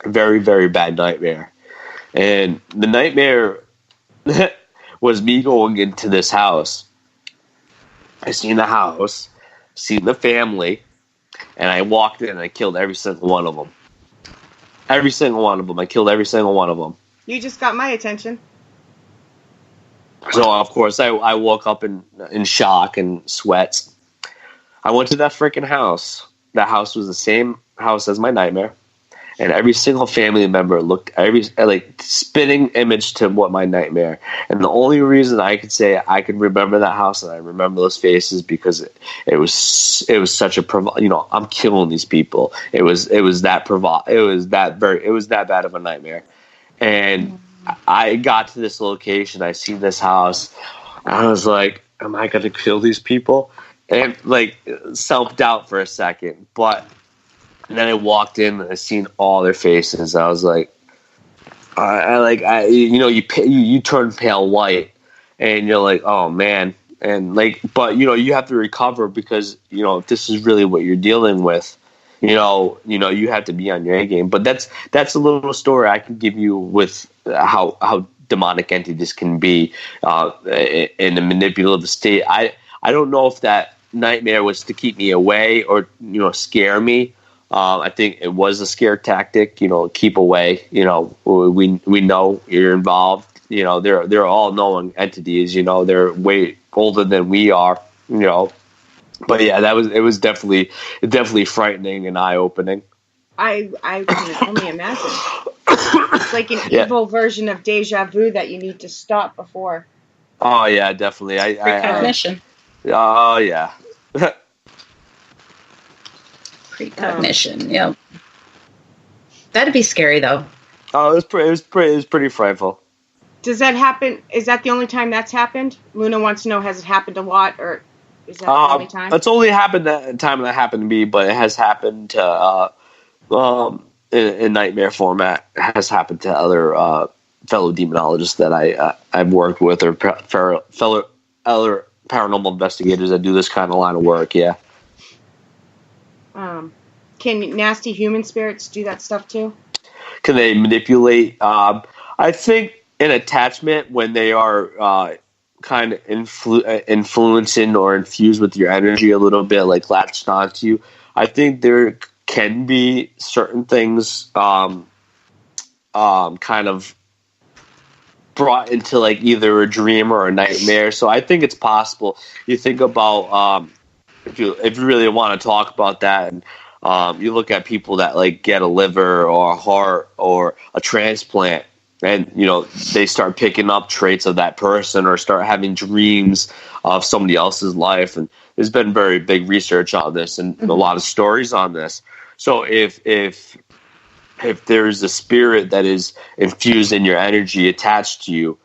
F: very, very bad nightmare. And the nightmare was me going into this house. I seen the house, seen the family, and I walked in and I killed every single one of them. Every single one of them. I killed every single one of them.
D: You just got my attention.
F: So, of course, I woke up in shock and sweats. I went to that freaking house. That house was the same house as my nightmare. And every single family member looked like spitting image to what my nightmare. And the only reason I could say I can remember that house and I remember those faces because it was such a I'm killing these people. It was that bad of a nightmare. And I got to this location, I see this house, and I was like, am I gonna kill these people? And like self-doubt for a second, but and then I walked in and I seen all their faces. I was like, you turn pale white, and you're like, oh man, and like, but you have to recover because this is really what you're dealing with, you have to be on your A game. But that's a little story I can give you with how demonic entities can be in a manipulative state. I don't know if that nightmare was to keep me away or scare me. I think it was a scare tactic. Keep away. We know you're involved. They're all knowing entities. They're way older than we are. But yeah, it was definitely frightening and eye opening.
D: I can only imagine. It's like an evil version of deja vu that you need to stop before.
F: Oh yeah, definitely.
E: Precognition.
F: Oh yeah.
E: Precognition. Yeah. That'd be scary though.
F: Oh, it was pretty frightful.
D: Does that happen? Is that the only time that's happened? Luna wants to know, has it happened a lot, or is that the only time?
F: It's only happened that time that happened to me, but it has happened to in nightmare format. It has happened to other fellow demonologists that I've worked with, or fellow other paranormal investigators that do this kind of line of work. Yeah.
D: Can nasty human spirits do that stuff too?
F: Can they manipulate? I think an attachment, when they are kind of influencing or infused with your energy a little bit, like latched onto you, I think there can be certain things kind of brought into like either a dream or a nightmare. So I think it's possible. You think about if you really want to talk about that, and you look at people that like get a liver or a heart or a transplant, and they start picking up traits of that person or start having dreams of somebody else's life. And there's been very big research on this and a lot of stories on this. So if there's a spirit that is infused in your energy, attached to you,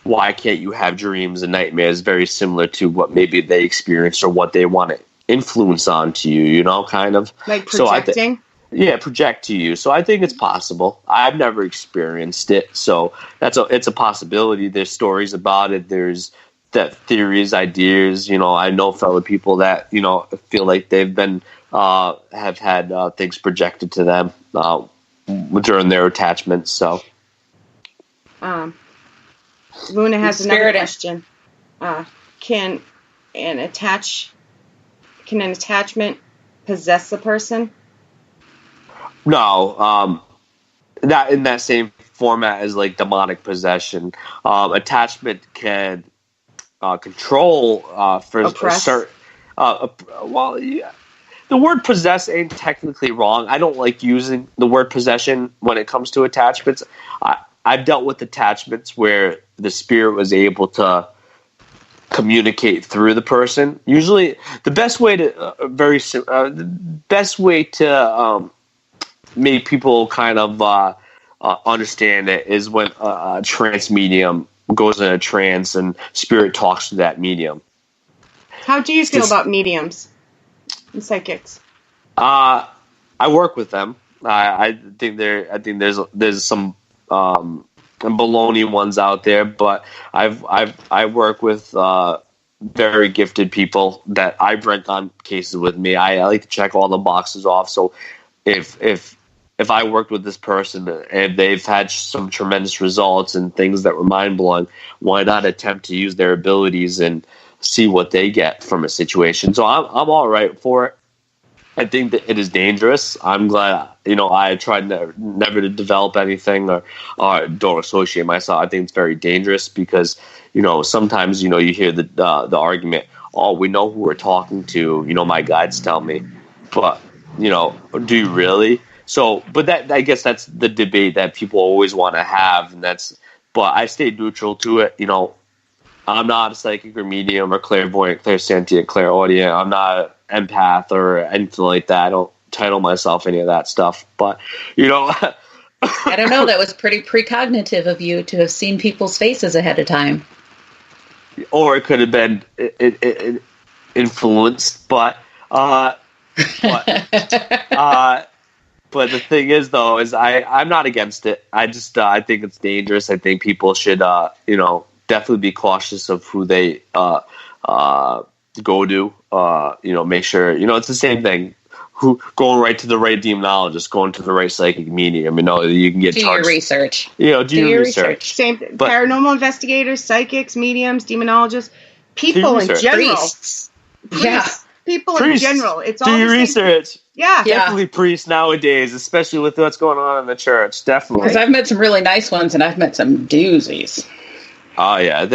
F: why can't you have dreams and nightmares very similar to what maybe they experienced or what they want to influence onto you, kind of
D: like projecting?
F: Yeah, project to you. So I think it's possible. I've never experienced it, so it's a possibility. There's stories about it. There's theories, ideas. I know fellow people that feel like they've been have had things projected to them during their attachments. So,
D: Luna has another question. Can an attachment possess a person?
F: No, not in that same format as like demonic possession. Attachment can control for a certain. The word possess ain't technically wrong. I don't like using the word possession when it comes to attachments. I've dealt with attachments where the spirit was able to communicate through the person. Usually, the best way to make people kind of understand it is when a trance medium goes in a trance and spirit talks to that medium.
D: How do you feel about mediums and psychics?
F: I work with them. I think there's some baloney ones out there, but I work with very gifted people that I bring on cases with me. I like to check all the boxes off. So if I worked with this person and they've had some tremendous results and things that were mind-blowing, why not attempt to use their abilities and see what they get from a situation? So I'm all right for it. I think that it is dangerous. I'm glad, I tried never to develop anything or don't associate myself. I think it's very dangerous because, sometimes, you hear the argument, oh, we know who we're talking to, my guides tell me. But, do you really? So, but I guess that's the debate that people always want to have, but I stay neutral to it. I'm not a psychic or medium or clairvoyant, clairsentient, clairaudient. I'm not an empath or anything like that. I don't title myself any of that stuff, but
E: I don't know. That was pretty precognitive of you to have seen people's faces ahead of time.
F: Or it could have been influenced, but But the thing is, though, is I'm not against it. I just I think it's dangerous. I think people should, definitely be cautious of who they go to. Make sure, it's the same thing. who going right to the right demonologist, going to the right psychic medium. You can get
E: do
F: charged.
E: your research.
F: Do your research.
D: Same,
F: But-
D: paranormal investigators, psychics, mediums, demonologists, people in
F: research.
D: general.
E: Priests.
D: People
F: Priests.
D: in general. It's all
F: Do your
D: the same.
F: research.
D: Yeah.
F: Definitely priests nowadays, especially with what's going on in the church. Definitely.
E: Because I've met some really nice ones, and I've met some doozies.
F: Oh yeah,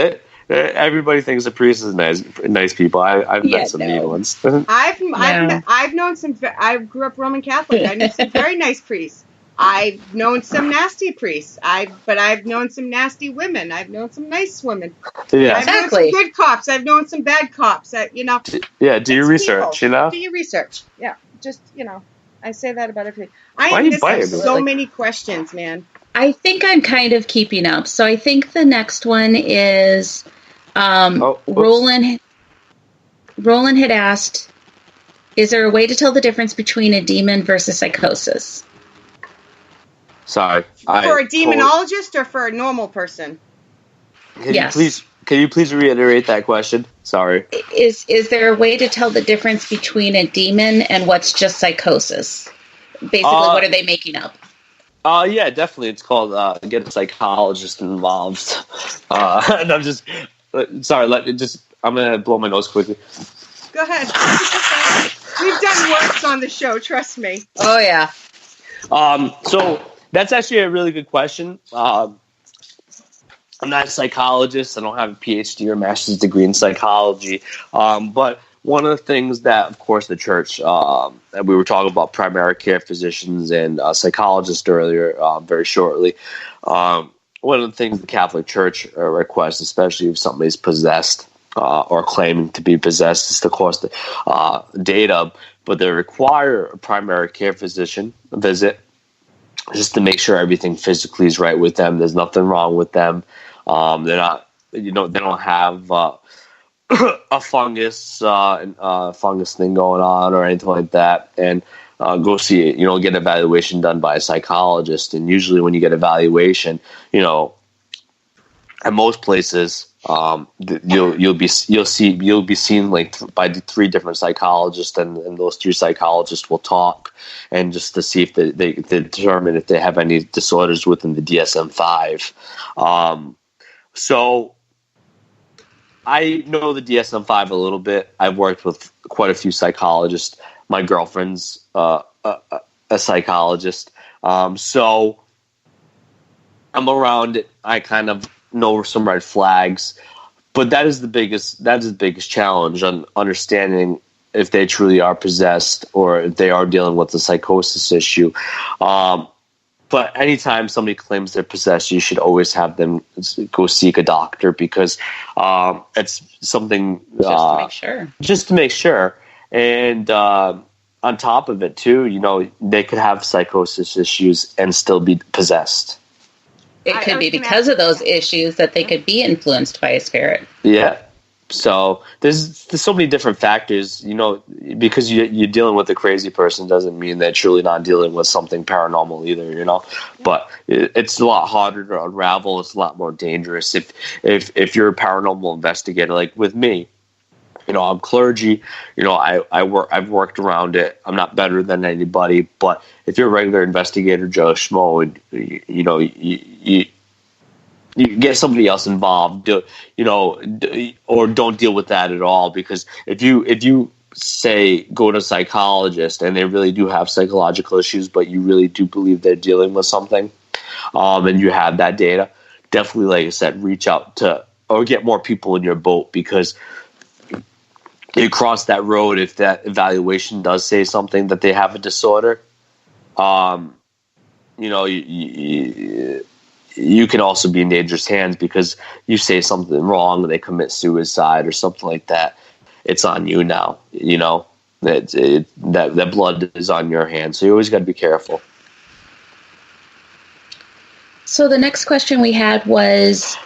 F: everybody thinks a priest is nice people. I've met some mean ones.
D: I've known some. I grew up Roman Catholic. I know some very nice priests. I've known some nasty priests. But I've known some nasty women. I've known some nice women.
F: Yeah,
D: I've known some good cops. I've known some bad cops.
F: Do your research.
D: Do your research. Yeah, just I say that about everything. I
F: Why
D: am
F: you
D: missing
F: biting?
D: so many questions, man.
E: I think I'm kind of keeping up. So I think the next one is Roland. Roland had asked, is there a way to tell the difference between a demon versus psychosis?
F: Sorry.
D: For a demonologist or for a normal person?
F: Can you please reiterate that question? Sorry.
E: Is there a way to tell the difference between a demon and what's just psychosis? Basically, what are they making up?
F: Yeah, definitely. It's called get a psychologist involved. And I'm just sorry. I'm gonna blow my nose quickly.
D: Go ahead. We've done worse on the show. Trust me.
E: Oh yeah.
F: So that's actually a really good question. I'm not a psychologist. I don't have a PhD or master's degree in psychology. But one of the things that, of course, the church, and we were talking about primary care physicians and psychologists earlier, very shortly. One of the things the Catholic Church requests, especially if somebody's possessed or claiming to be possessed, is to cost data, but they require a primary care physician visit just to make sure everything physically is right with them. There's nothing wrong with them. They're not, they don't have a fungus thing going on or anything like that, and go see it. Get an evaluation done by a psychologist. And usually, when you get evaluation, at most places, you'll be seen by 3 different psychologists, and those 3 psychologists will talk and just to see if they determine if they have any disorders within the DSM-5. So I know the DSM-5 a little bit. I've worked with quite a few psychologists. My girlfriend's a psychologist, so I'm around it. I kind of know some red flags, but that is the biggest challenge on understanding if they truly are possessed or if they are dealing with a psychosis issue. But anytime somebody claims they're possessed, you should always have them go seek a doctor, because it's something just to make sure. And on top of it too, they could have psychosis issues and still be possessed.
E: It could be because of those issues that they could be influenced by a spirit.
F: Yeah. So there's so many different factors, because you're dealing with a crazy person doesn't mean that you're truly not dealing with something paranormal either, But it's a lot harder to unravel. It's a lot more dangerous if you're a paranormal investigator, like with me. I'm clergy. I've worked around it. I'm not better than anybody, but if you're a regular investigator, Joe Schmo, and you get somebody else involved, or don't deal with that at all. Because if you say go to a psychologist and they really do have psychological issues, but you really do believe they're dealing with something, and you have that data, definitely, like I said, reach out to or get more people in your boat, because you cross that road if that evaluation does say something that they have a disorder. You can also be in dangerous hands, because you say something wrong, they commit suicide or something like that. It's on you now. That blood is on your hands, so you always got to be careful.
E: So the next question we had was,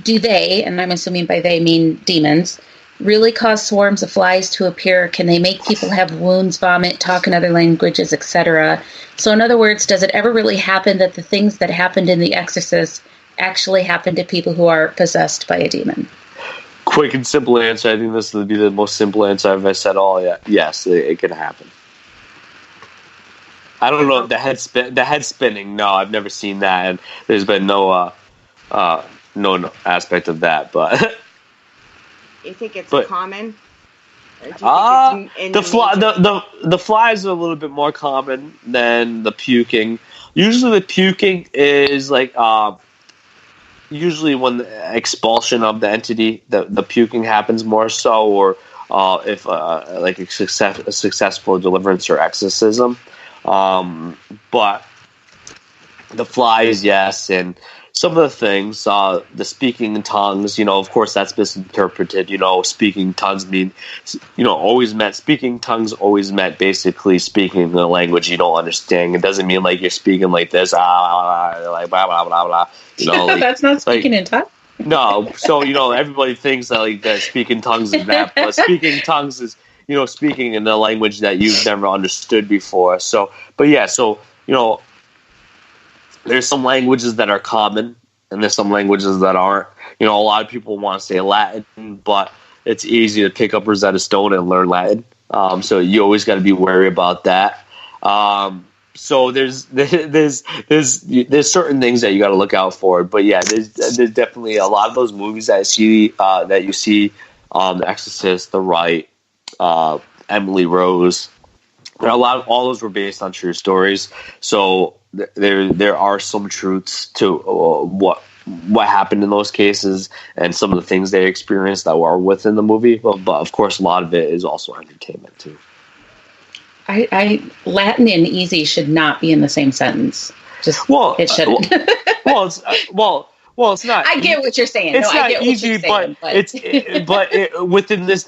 E: do they, and I'm assuming by they mean demons, really cause swarms of flies to appear? Can they make people have wounds, vomit, talk in other languages, etc.? So in other words, does it ever really happen that the things that happened in The Exorcist actually happen to people who are possessed by a demon?
F: quick and simple answer. I think this would be the most simple answer I've ever said. All yes, it can happen. I don't know the head spinning. No, I've never seen that, and there's been no aspect of that. But
D: you think it's common? Or do you think
F: the flies are a little bit more common than the puking. Usually, the puking is like usually when the expulsion of the entity, the puking happens more so, or if like a successful deliverance or exorcism. But the flies, yes, and some of the things, the speaking in tongues, of course that's misinterpreted. Speaking tongues speaking tongues always meant basically speaking the language you don't understand. It doesn't mean like you're speaking like this, like blah blah blah blah.
E: That's not speaking in tongues.
F: No, so everybody thinks that like that speaking tongues is that, but speaking tongues is speaking in the language that you've never understood before. So, but yeah, so there's some languages that are common, and there's some languages that aren't. A lot of people want to say Latin, but it's easy to pick up Rosetta Stone and learn Latin. So you always got to be wary about that. So there's certain things that you got to look out for. But yeah, there's definitely a lot of those movies that you see, The Exorcist, The Rite, Emily Rose. All those were based on true stories. So there are some truths to what happened in those cases and some of the things they experienced that were within the movie. But of course, a lot of it is also entertainment too.
E: Latin and easy should not be in the same sentence. It shouldn't.
F: It's not.
E: I get what you're saying.
F: It's not easy, but within this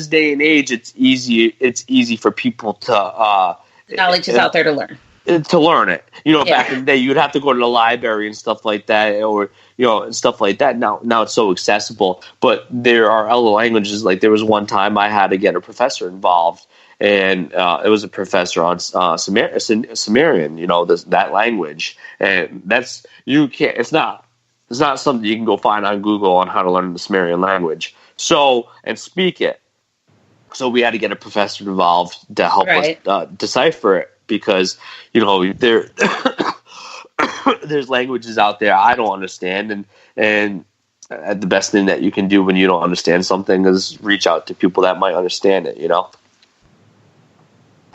F: day and age, it's easy. It's easy for people to
E: knowledge is out there to learn.
F: To learn it, back in the day, you'd have to go to the library and stuff like that, or and stuff like that. Now it's so accessible. But there are other languages. Like there was one time I had to get a professor involved, and it was a professor on Sumerian. That language, and that's you can't. It's not something you can go find on Google on how to learn the Sumerian language. So and speak it. So we had to get a professor involved to help us decipher it. Because there's languages out there I don't understand, and the best thing that you can do when you don't understand something is reach out to people that might understand it.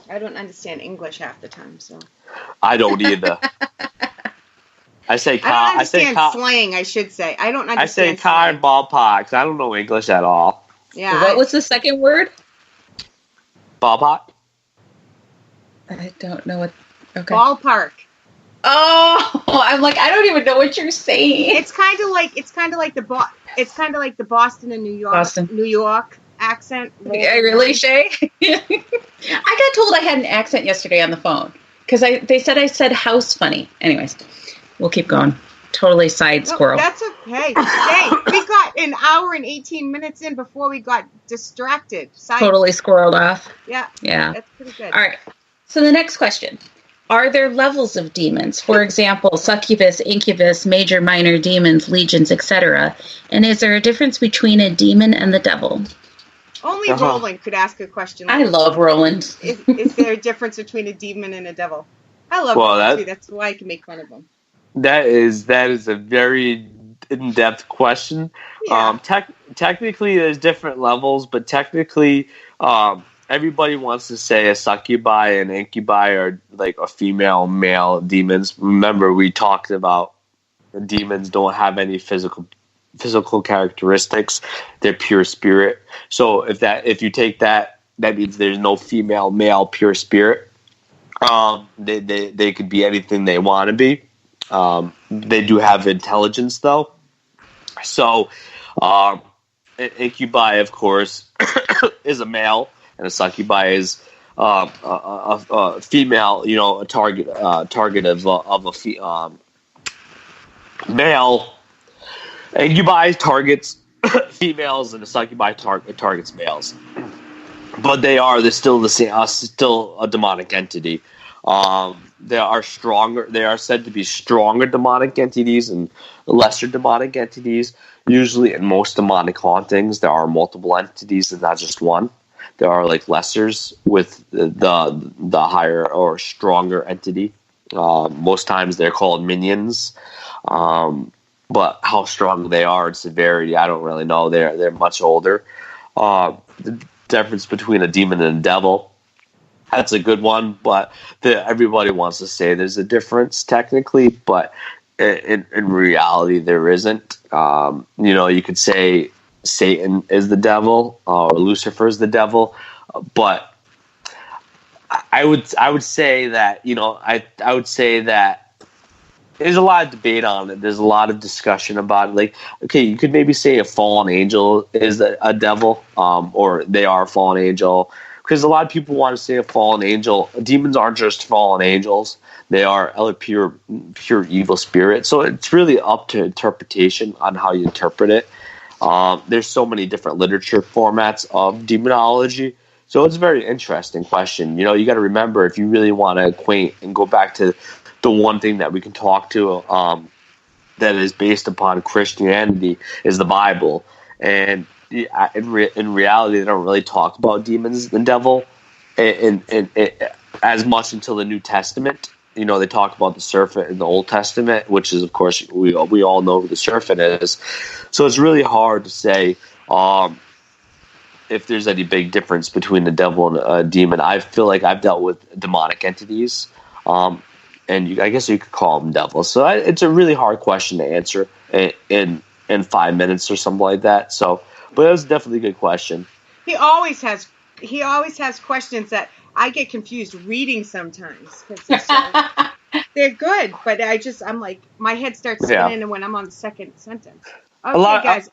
D: I don't understand English half the time, so
F: I don't either. I don't understand
D: slang. I should say I don't understand.
F: I say car and ballparks. I don't know English at all.
E: Yeah. What was the second word?
F: Ballpark.
E: I don't know what. Okay.
D: Ballpark.
E: Oh, I'm like I don't even know what you're saying.
D: It's kind of like the Boston and New York accent.
E: Yeah, really, Shea? I got told I had an accent yesterday on the phone because they said I said house funny. Anyways, we'll keep going. Totally side squirrel.
D: That's okay. Hey, we got an hour and 18 minutes in before we got distracted.
E: Totally squirreled off.
D: Yeah.
E: That's
D: pretty good.
E: All right. So the next question. Are there levels of demons? For example, succubus, incubus, major, minor demons, legions, etc. And is there a difference between a demon and the devil?
D: Only Roland could ask a question like
E: I love Roland.
D: Is there a difference between a demon and a devil? I love Roland too. That's why I can make fun of him.
F: That is a very in-depth question.
D: Yeah.
F: Technically, there's different levels, but technically, everybody wants to say a succubi and incubi are like a female, male demons. Remember, we talked about demons don't have any physical characteristics; they're pure spirit. So if you take that means there's no female, male, pure spirit. They could be anything they want to be. They do have intelligence, though. So, an incubi, of course, is a male, and a succubi is a female. A target of a male. Incubi targets females, and a succubi targets males. But they're still the same. Still a demonic entity. There are stronger. They are said to be stronger demonic entities and lesser demonic entities. Usually, in most demonic hauntings, there are multiple entities and not just one. There are like lessers with the higher or stronger entity. Most times, they're called minions. But how strong they are and severity, I don't really know. They're much older. The difference between a demon and a devil. That's a good one, but everybody wants to say there's a difference technically, but in reality there isn't. You could say Satan is the devil or Lucifer is the devil, but I would say that I would say that there's a lot of debate on it. There's a lot of discussion about it. Like, okay, you could maybe say a fallen angel is a devil, or they are a fallen angel. Because a lot of people want to say a fallen angel. Demons aren't just fallen angels; they are pure evil spirits. So it's really up to interpretation on how you interpret it. There's so many different literature formats of demonology, so it's a very interesting question. You got to remember, if you really want to acquaint and go back to the one thing that we can talk to that is based upon Christianity is the Bible, and in reality, they don't really talk about demons and devil in as much until the New Testament. They talk about the serpent in the Old Testament, which is, of course, we all know who the serpent is. So it's really hard to say if there's any big difference between the devil and a demon. I feel like I've dealt with demonic entities, and I guess you could call them devils. So it's a really hard question to answer in 5 minutes or something like that. So. But it was definitely a good question.
D: He always has questions that I get confused reading sometimes because they're good, but I'm like, my head starts spinning when I'm on the second sentence. Okay, guys,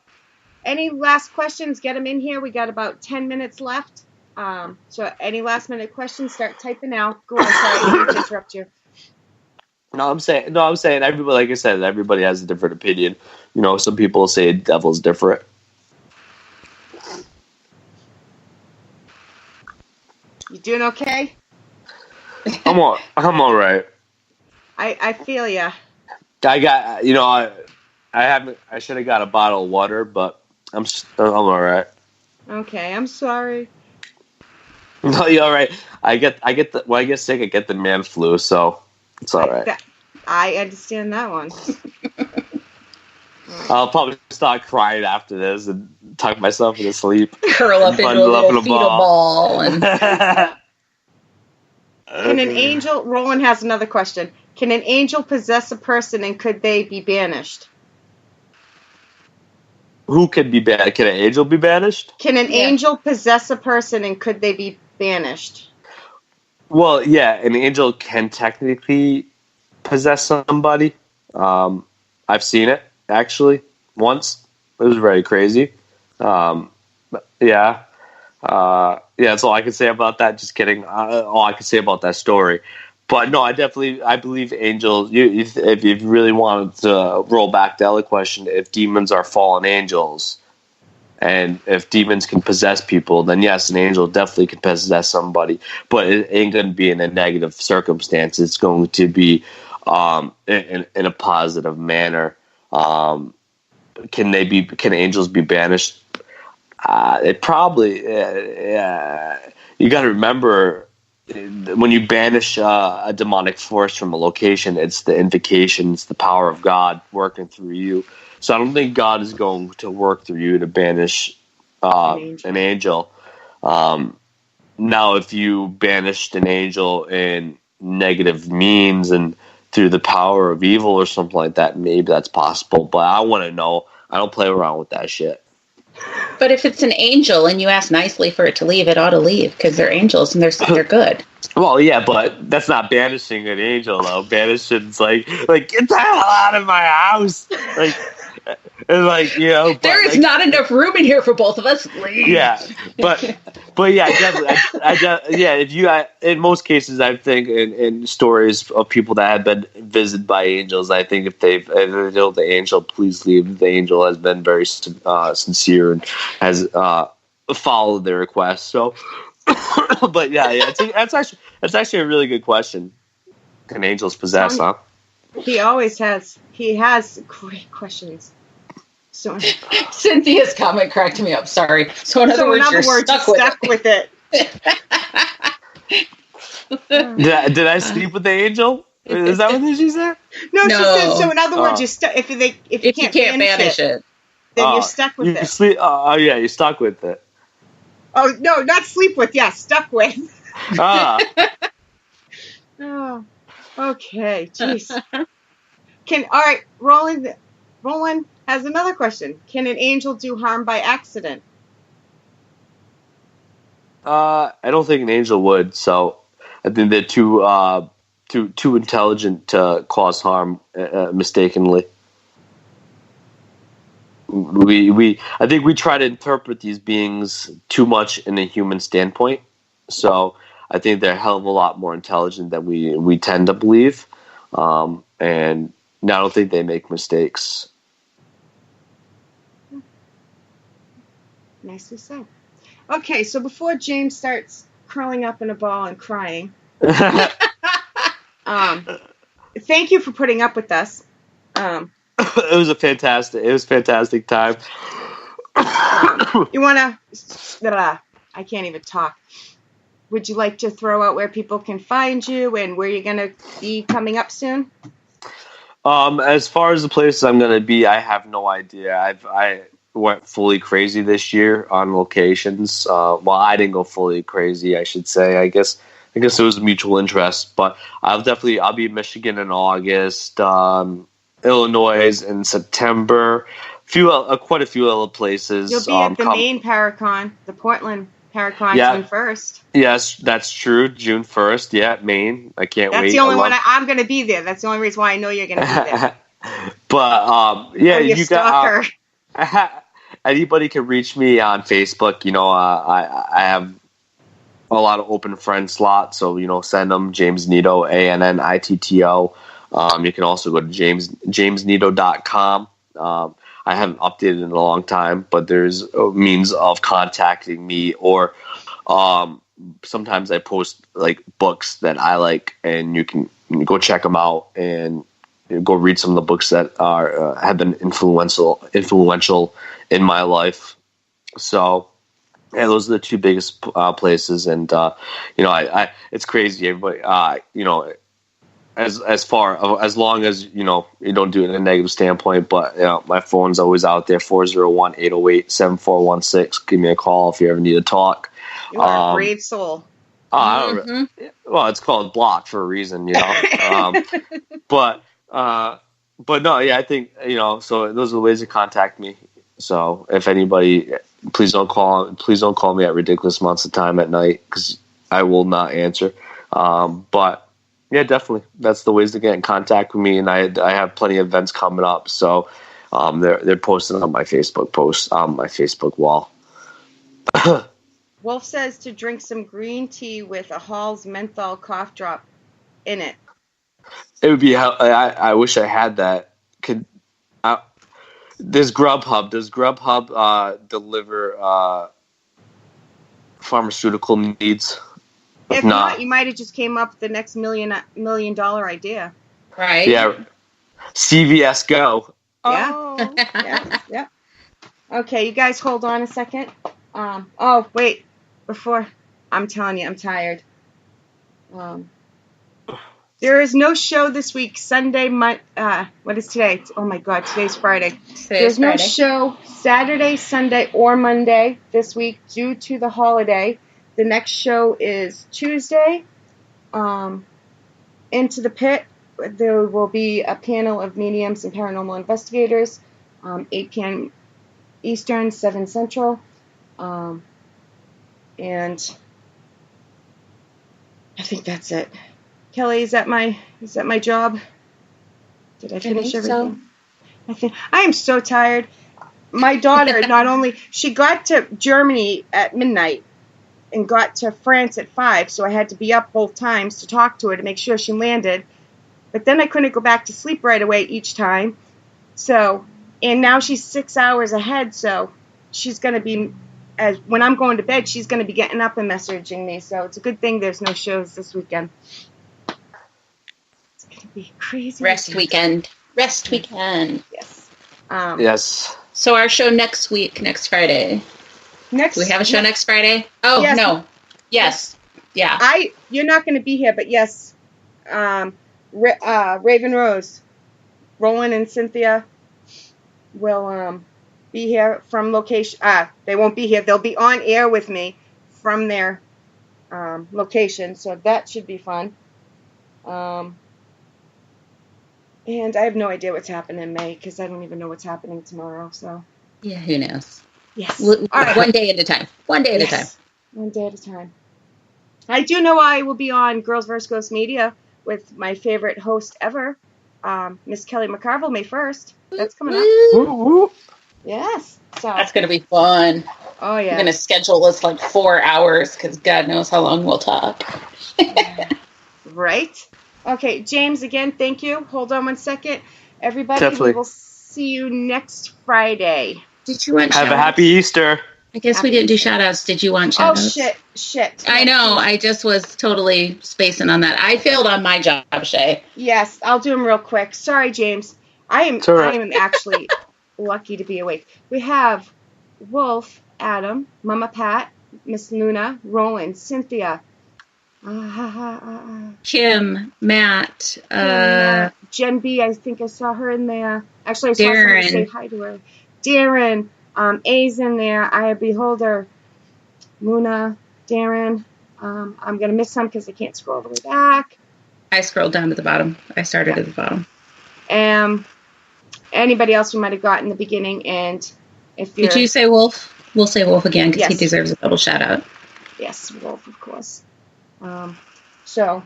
D: any last questions? Get them in here. We got about 10 minutes left. So any last minute questions? Start typing now. Go on, sorry, I didn't interrupt you.
F: No, I'm saying everybody. Like I said, everybody has a different opinion. Some people say devil's different.
D: You doing okay?
F: I'm all right.
D: I feel ya.
F: I got I should have got a bottle of water, but I'm all right.
D: Okay, I'm sorry.
F: No, you're all right. When I get sick, I get the man flu, so it's all right.
D: I understand that one.
F: I'll probably start crying after this and tuck myself into sleep.
E: Curl up into a little fetal ball. And
D: Can an angel... Roland has another question. Can an angel possess a person and could they be banished?
F: Who can be banished? Can an angel be banished?
D: Can an angel possess a person and could they be banished?
F: Well, yeah, an angel can technically possess somebody. I've seen it, actually, once. It was very crazy. Yeah, that's all I can say about that. Just kidding. All I can say about that story. But no, I believe angels. If you really wanted to roll back the other question, if demons are fallen angels, and if demons can possess people, then yes, an angel definitely can possess somebody. But it ain't going to be in a negative circumstance. It's going to be in a positive manner. Can angels be banished? It probably. You got to remember, when you banish a demonic force from a location, it's the invocation, it's the power of God working through you. So I don't think God is going to work through you to banish an angel. Now, if you banished an angel in negative means and through the power of evil or something like that, maybe that's possible. But I want to know. I don't play around with that shit.
E: But if it's an angel and you ask nicely for it to leave, it ought to leave because they're angels and they're good.
F: Well, yeah, but that's not banishing an angel, though. Banishing's like get the hell out of my house.
E: There is not enough room in here for both of us. Leave.
F: Yeah, but yeah, definitely. If you, in most cases, I think in stories of people that have been visited by angels, I think if they told the angel, please leave, the angel has been very sincere and has followed their request. So, but yeah, that's actually a really good question. Can angels possess, huh?
D: He always has. He has great questions. So,
E: Cynthia's comment cracked me up. Sorry. So in other words, you're stuck
D: with it.
F: Did I sleep with the angel? Is that what she said?
D: No, she
E: No.
D: said. So in other words, you're stuck. If you can't banish it, then you're stuck with it.
F: Yeah, you're stuck with it.
D: Oh no, not sleep with. Yeah, stuck with.
F: Ah.
D: Oh, okay. Jeez. All right, Roland has another question. Can an angel do harm by accident?
F: I don't think an angel would. So I think they're too intelligent to cause harm mistakenly. I think we try to interpret these beings too much in a human standpoint. So I think they're a hell of a lot more intelligent than we tend to believe. And I don't think they make mistakes.
D: Nicely said. Okay, so before James starts curling up in a ball and crying, thank you for putting up with us.
F: It was a fantastic time.
D: You want to? I can't even talk. Would you like to throw out where people can find you and where you're going to be coming up soon?
F: As far as the places I'm going to be, I have no idea. I went fully crazy this year on locations. Well, I didn't go fully crazy, I should say. I guess it was a mutual interest, but I'll be in Michigan in August, Illinois in September, quite a few other places.
D: You'll be at the Maine Paracon, the Portland Paracon, June 1st.
F: Yes, that's true. June 1st. Yeah, Maine. I can't wait.
D: That's the only one I'm going to be there. That's the only reason why I know you're going to be there.
F: But you
D: stalker.
F: Anybody can reach me on Facebook. I have a lot of open friend slots, so send them. James Annitto, Annitto. You can also go to jamesannitto.com. I haven't updated in a long time, but there's a means of contacting me, or sometimes I post like books that I like, and you can go check them out and go read some of the books that have been influential in my life. So, yeah, those are the two biggest places, and I it's crazy. Everybody, as long as you don't do it in a negative standpoint, but my phone's always out there, 401-808-7416. Give me a call if you ever need to talk.
D: You are a brave soul.
F: Well, it's called blocked for a reason, but no, yeah, I think so those are the ways to contact me. So if anybody, please don't call me at ridiculous amounts of time at night, because I will not answer. But yeah, definitely. That's the ways to get in contact with me, and I have plenty of events coming up. So they're posting on my Facebook post on my Facebook wall.
D: Wolf says to drink some green tea with a Hall's menthol cough drop in it.
F: It would be. I wish I had that. Does Grubhub deliver pharmaceutical needs?
D: If not, you might have just came up with the next $1 million idea.
E: Right.
F: Yeah. CVS Go.
D: Yeah.
F: Oh.
D: Yeah. Okay, you guys hold on a second. Wait. Before, I'm telling you, I'm tired. There is no show this week. Sunday, what is today? Oh my God, today's Friday. There's no show Saturday, Sunday, or Monday this week due to the holiday. The next show is Tuesday. Into the Pit. There will be a panel of mediums and paranormal investigators. 8 p.m. Eastern, 7 Central. And I think that's it. Kelly, is that my job? Did I finish everything? So. I am so tired. My daughter she got to Germany at midnight and got to France at 5, so I had to be up both times to talk to her to make sure she landed. But then I couldn't go back to sleep right away each time. So, and now she's 6 hours ahead, so she's going to be, when I'm going to bed, she's going to be getting up and messaging me. So it's a good thing there's no shows this weekend. going to be a crazy
E: Rest weekend. Rest weekend.
D: Yes.
F: Yes.
E: So our show next week, next Friday.
D: Next.
E: Do we have a show next Friday? Oh,
D: Yes.
E: no. Yes. Yeah.
D: You're not going to be here, but yes. Raven Rose, Roland and Cynthia will be here from location. They won't be here. They'll be on air with me from their location, so that should be fun. And I have no idea what's happening in May because I don't even know what's happening tomorrow. So
E: Yeah, who knows?
D: yes,
E: All right. One day at a time. One day at a time.
D: One day at a time. I do know I will be on Girls vs. Ghost Media with my favorite host ever, Miss Kelly McCarville, May 1st. That's coming up.
F: Woo, woo.
D: Yes. So
E: That's going to be fun.
D: Oh, yeah.
E: I'm going to schedule this like 4 hours because God knows how long we'll talk.
D: Right? Okay, James, again, thank you. Hold on one second. Everybody,
F: Definitely.
D: we will see you next Friday.
E: Did you want
F: Have a
E: shout-outs?
F: happy Easter.
E: I guess we didn't do shout-outs. Did you want shout-outs?
D: Oh, shit.
E: I know. I just was totally spacing on that. I failed on my job, Shea.
D: Yes, I'll do them real quick. Sorry, James. I am actually lucky to be awake. We have Wolf, Adam, Mama Pat, Miss Luna, Roland, Cynthia,
E: Kim, Matt,
D: Jen B. I think I saw her in there. Actually, I saw
E: Darren.
D: somebody say hi to her. Darren, A's in there. I Beholder, Luna, Darren. I'm going to miss some because I can't scroll all the way back.
E: I scrolled down to the bottom. I started at the bottom.
D: Anybody else we might have got in the beginning, and if you're...
E: Did you say Wolf? We'll say Wolf again because he
D: Yes.
E: deserves a double shout-out.
D: Yes, Wolf, of course. So,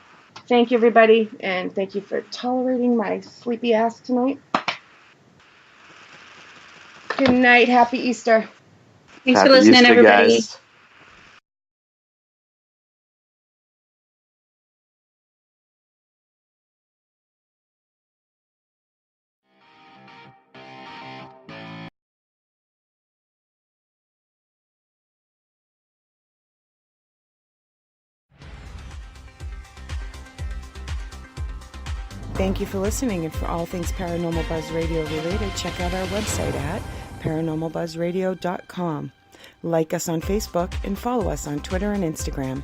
D: thank you, everybody, and thank you for tolerating my sleepy ass tonight. Good night. Happy Easter.
E: Thanks
F: Happy
E: for listening,
F: Easter,
E: everybody.
F: guys.
G: Thank you for listening, and for all things Paranormal Buzz Radio related, check out our website at paranormalbuzzradio.com. Like us on Facebook and follow us on Twitter and Instagram.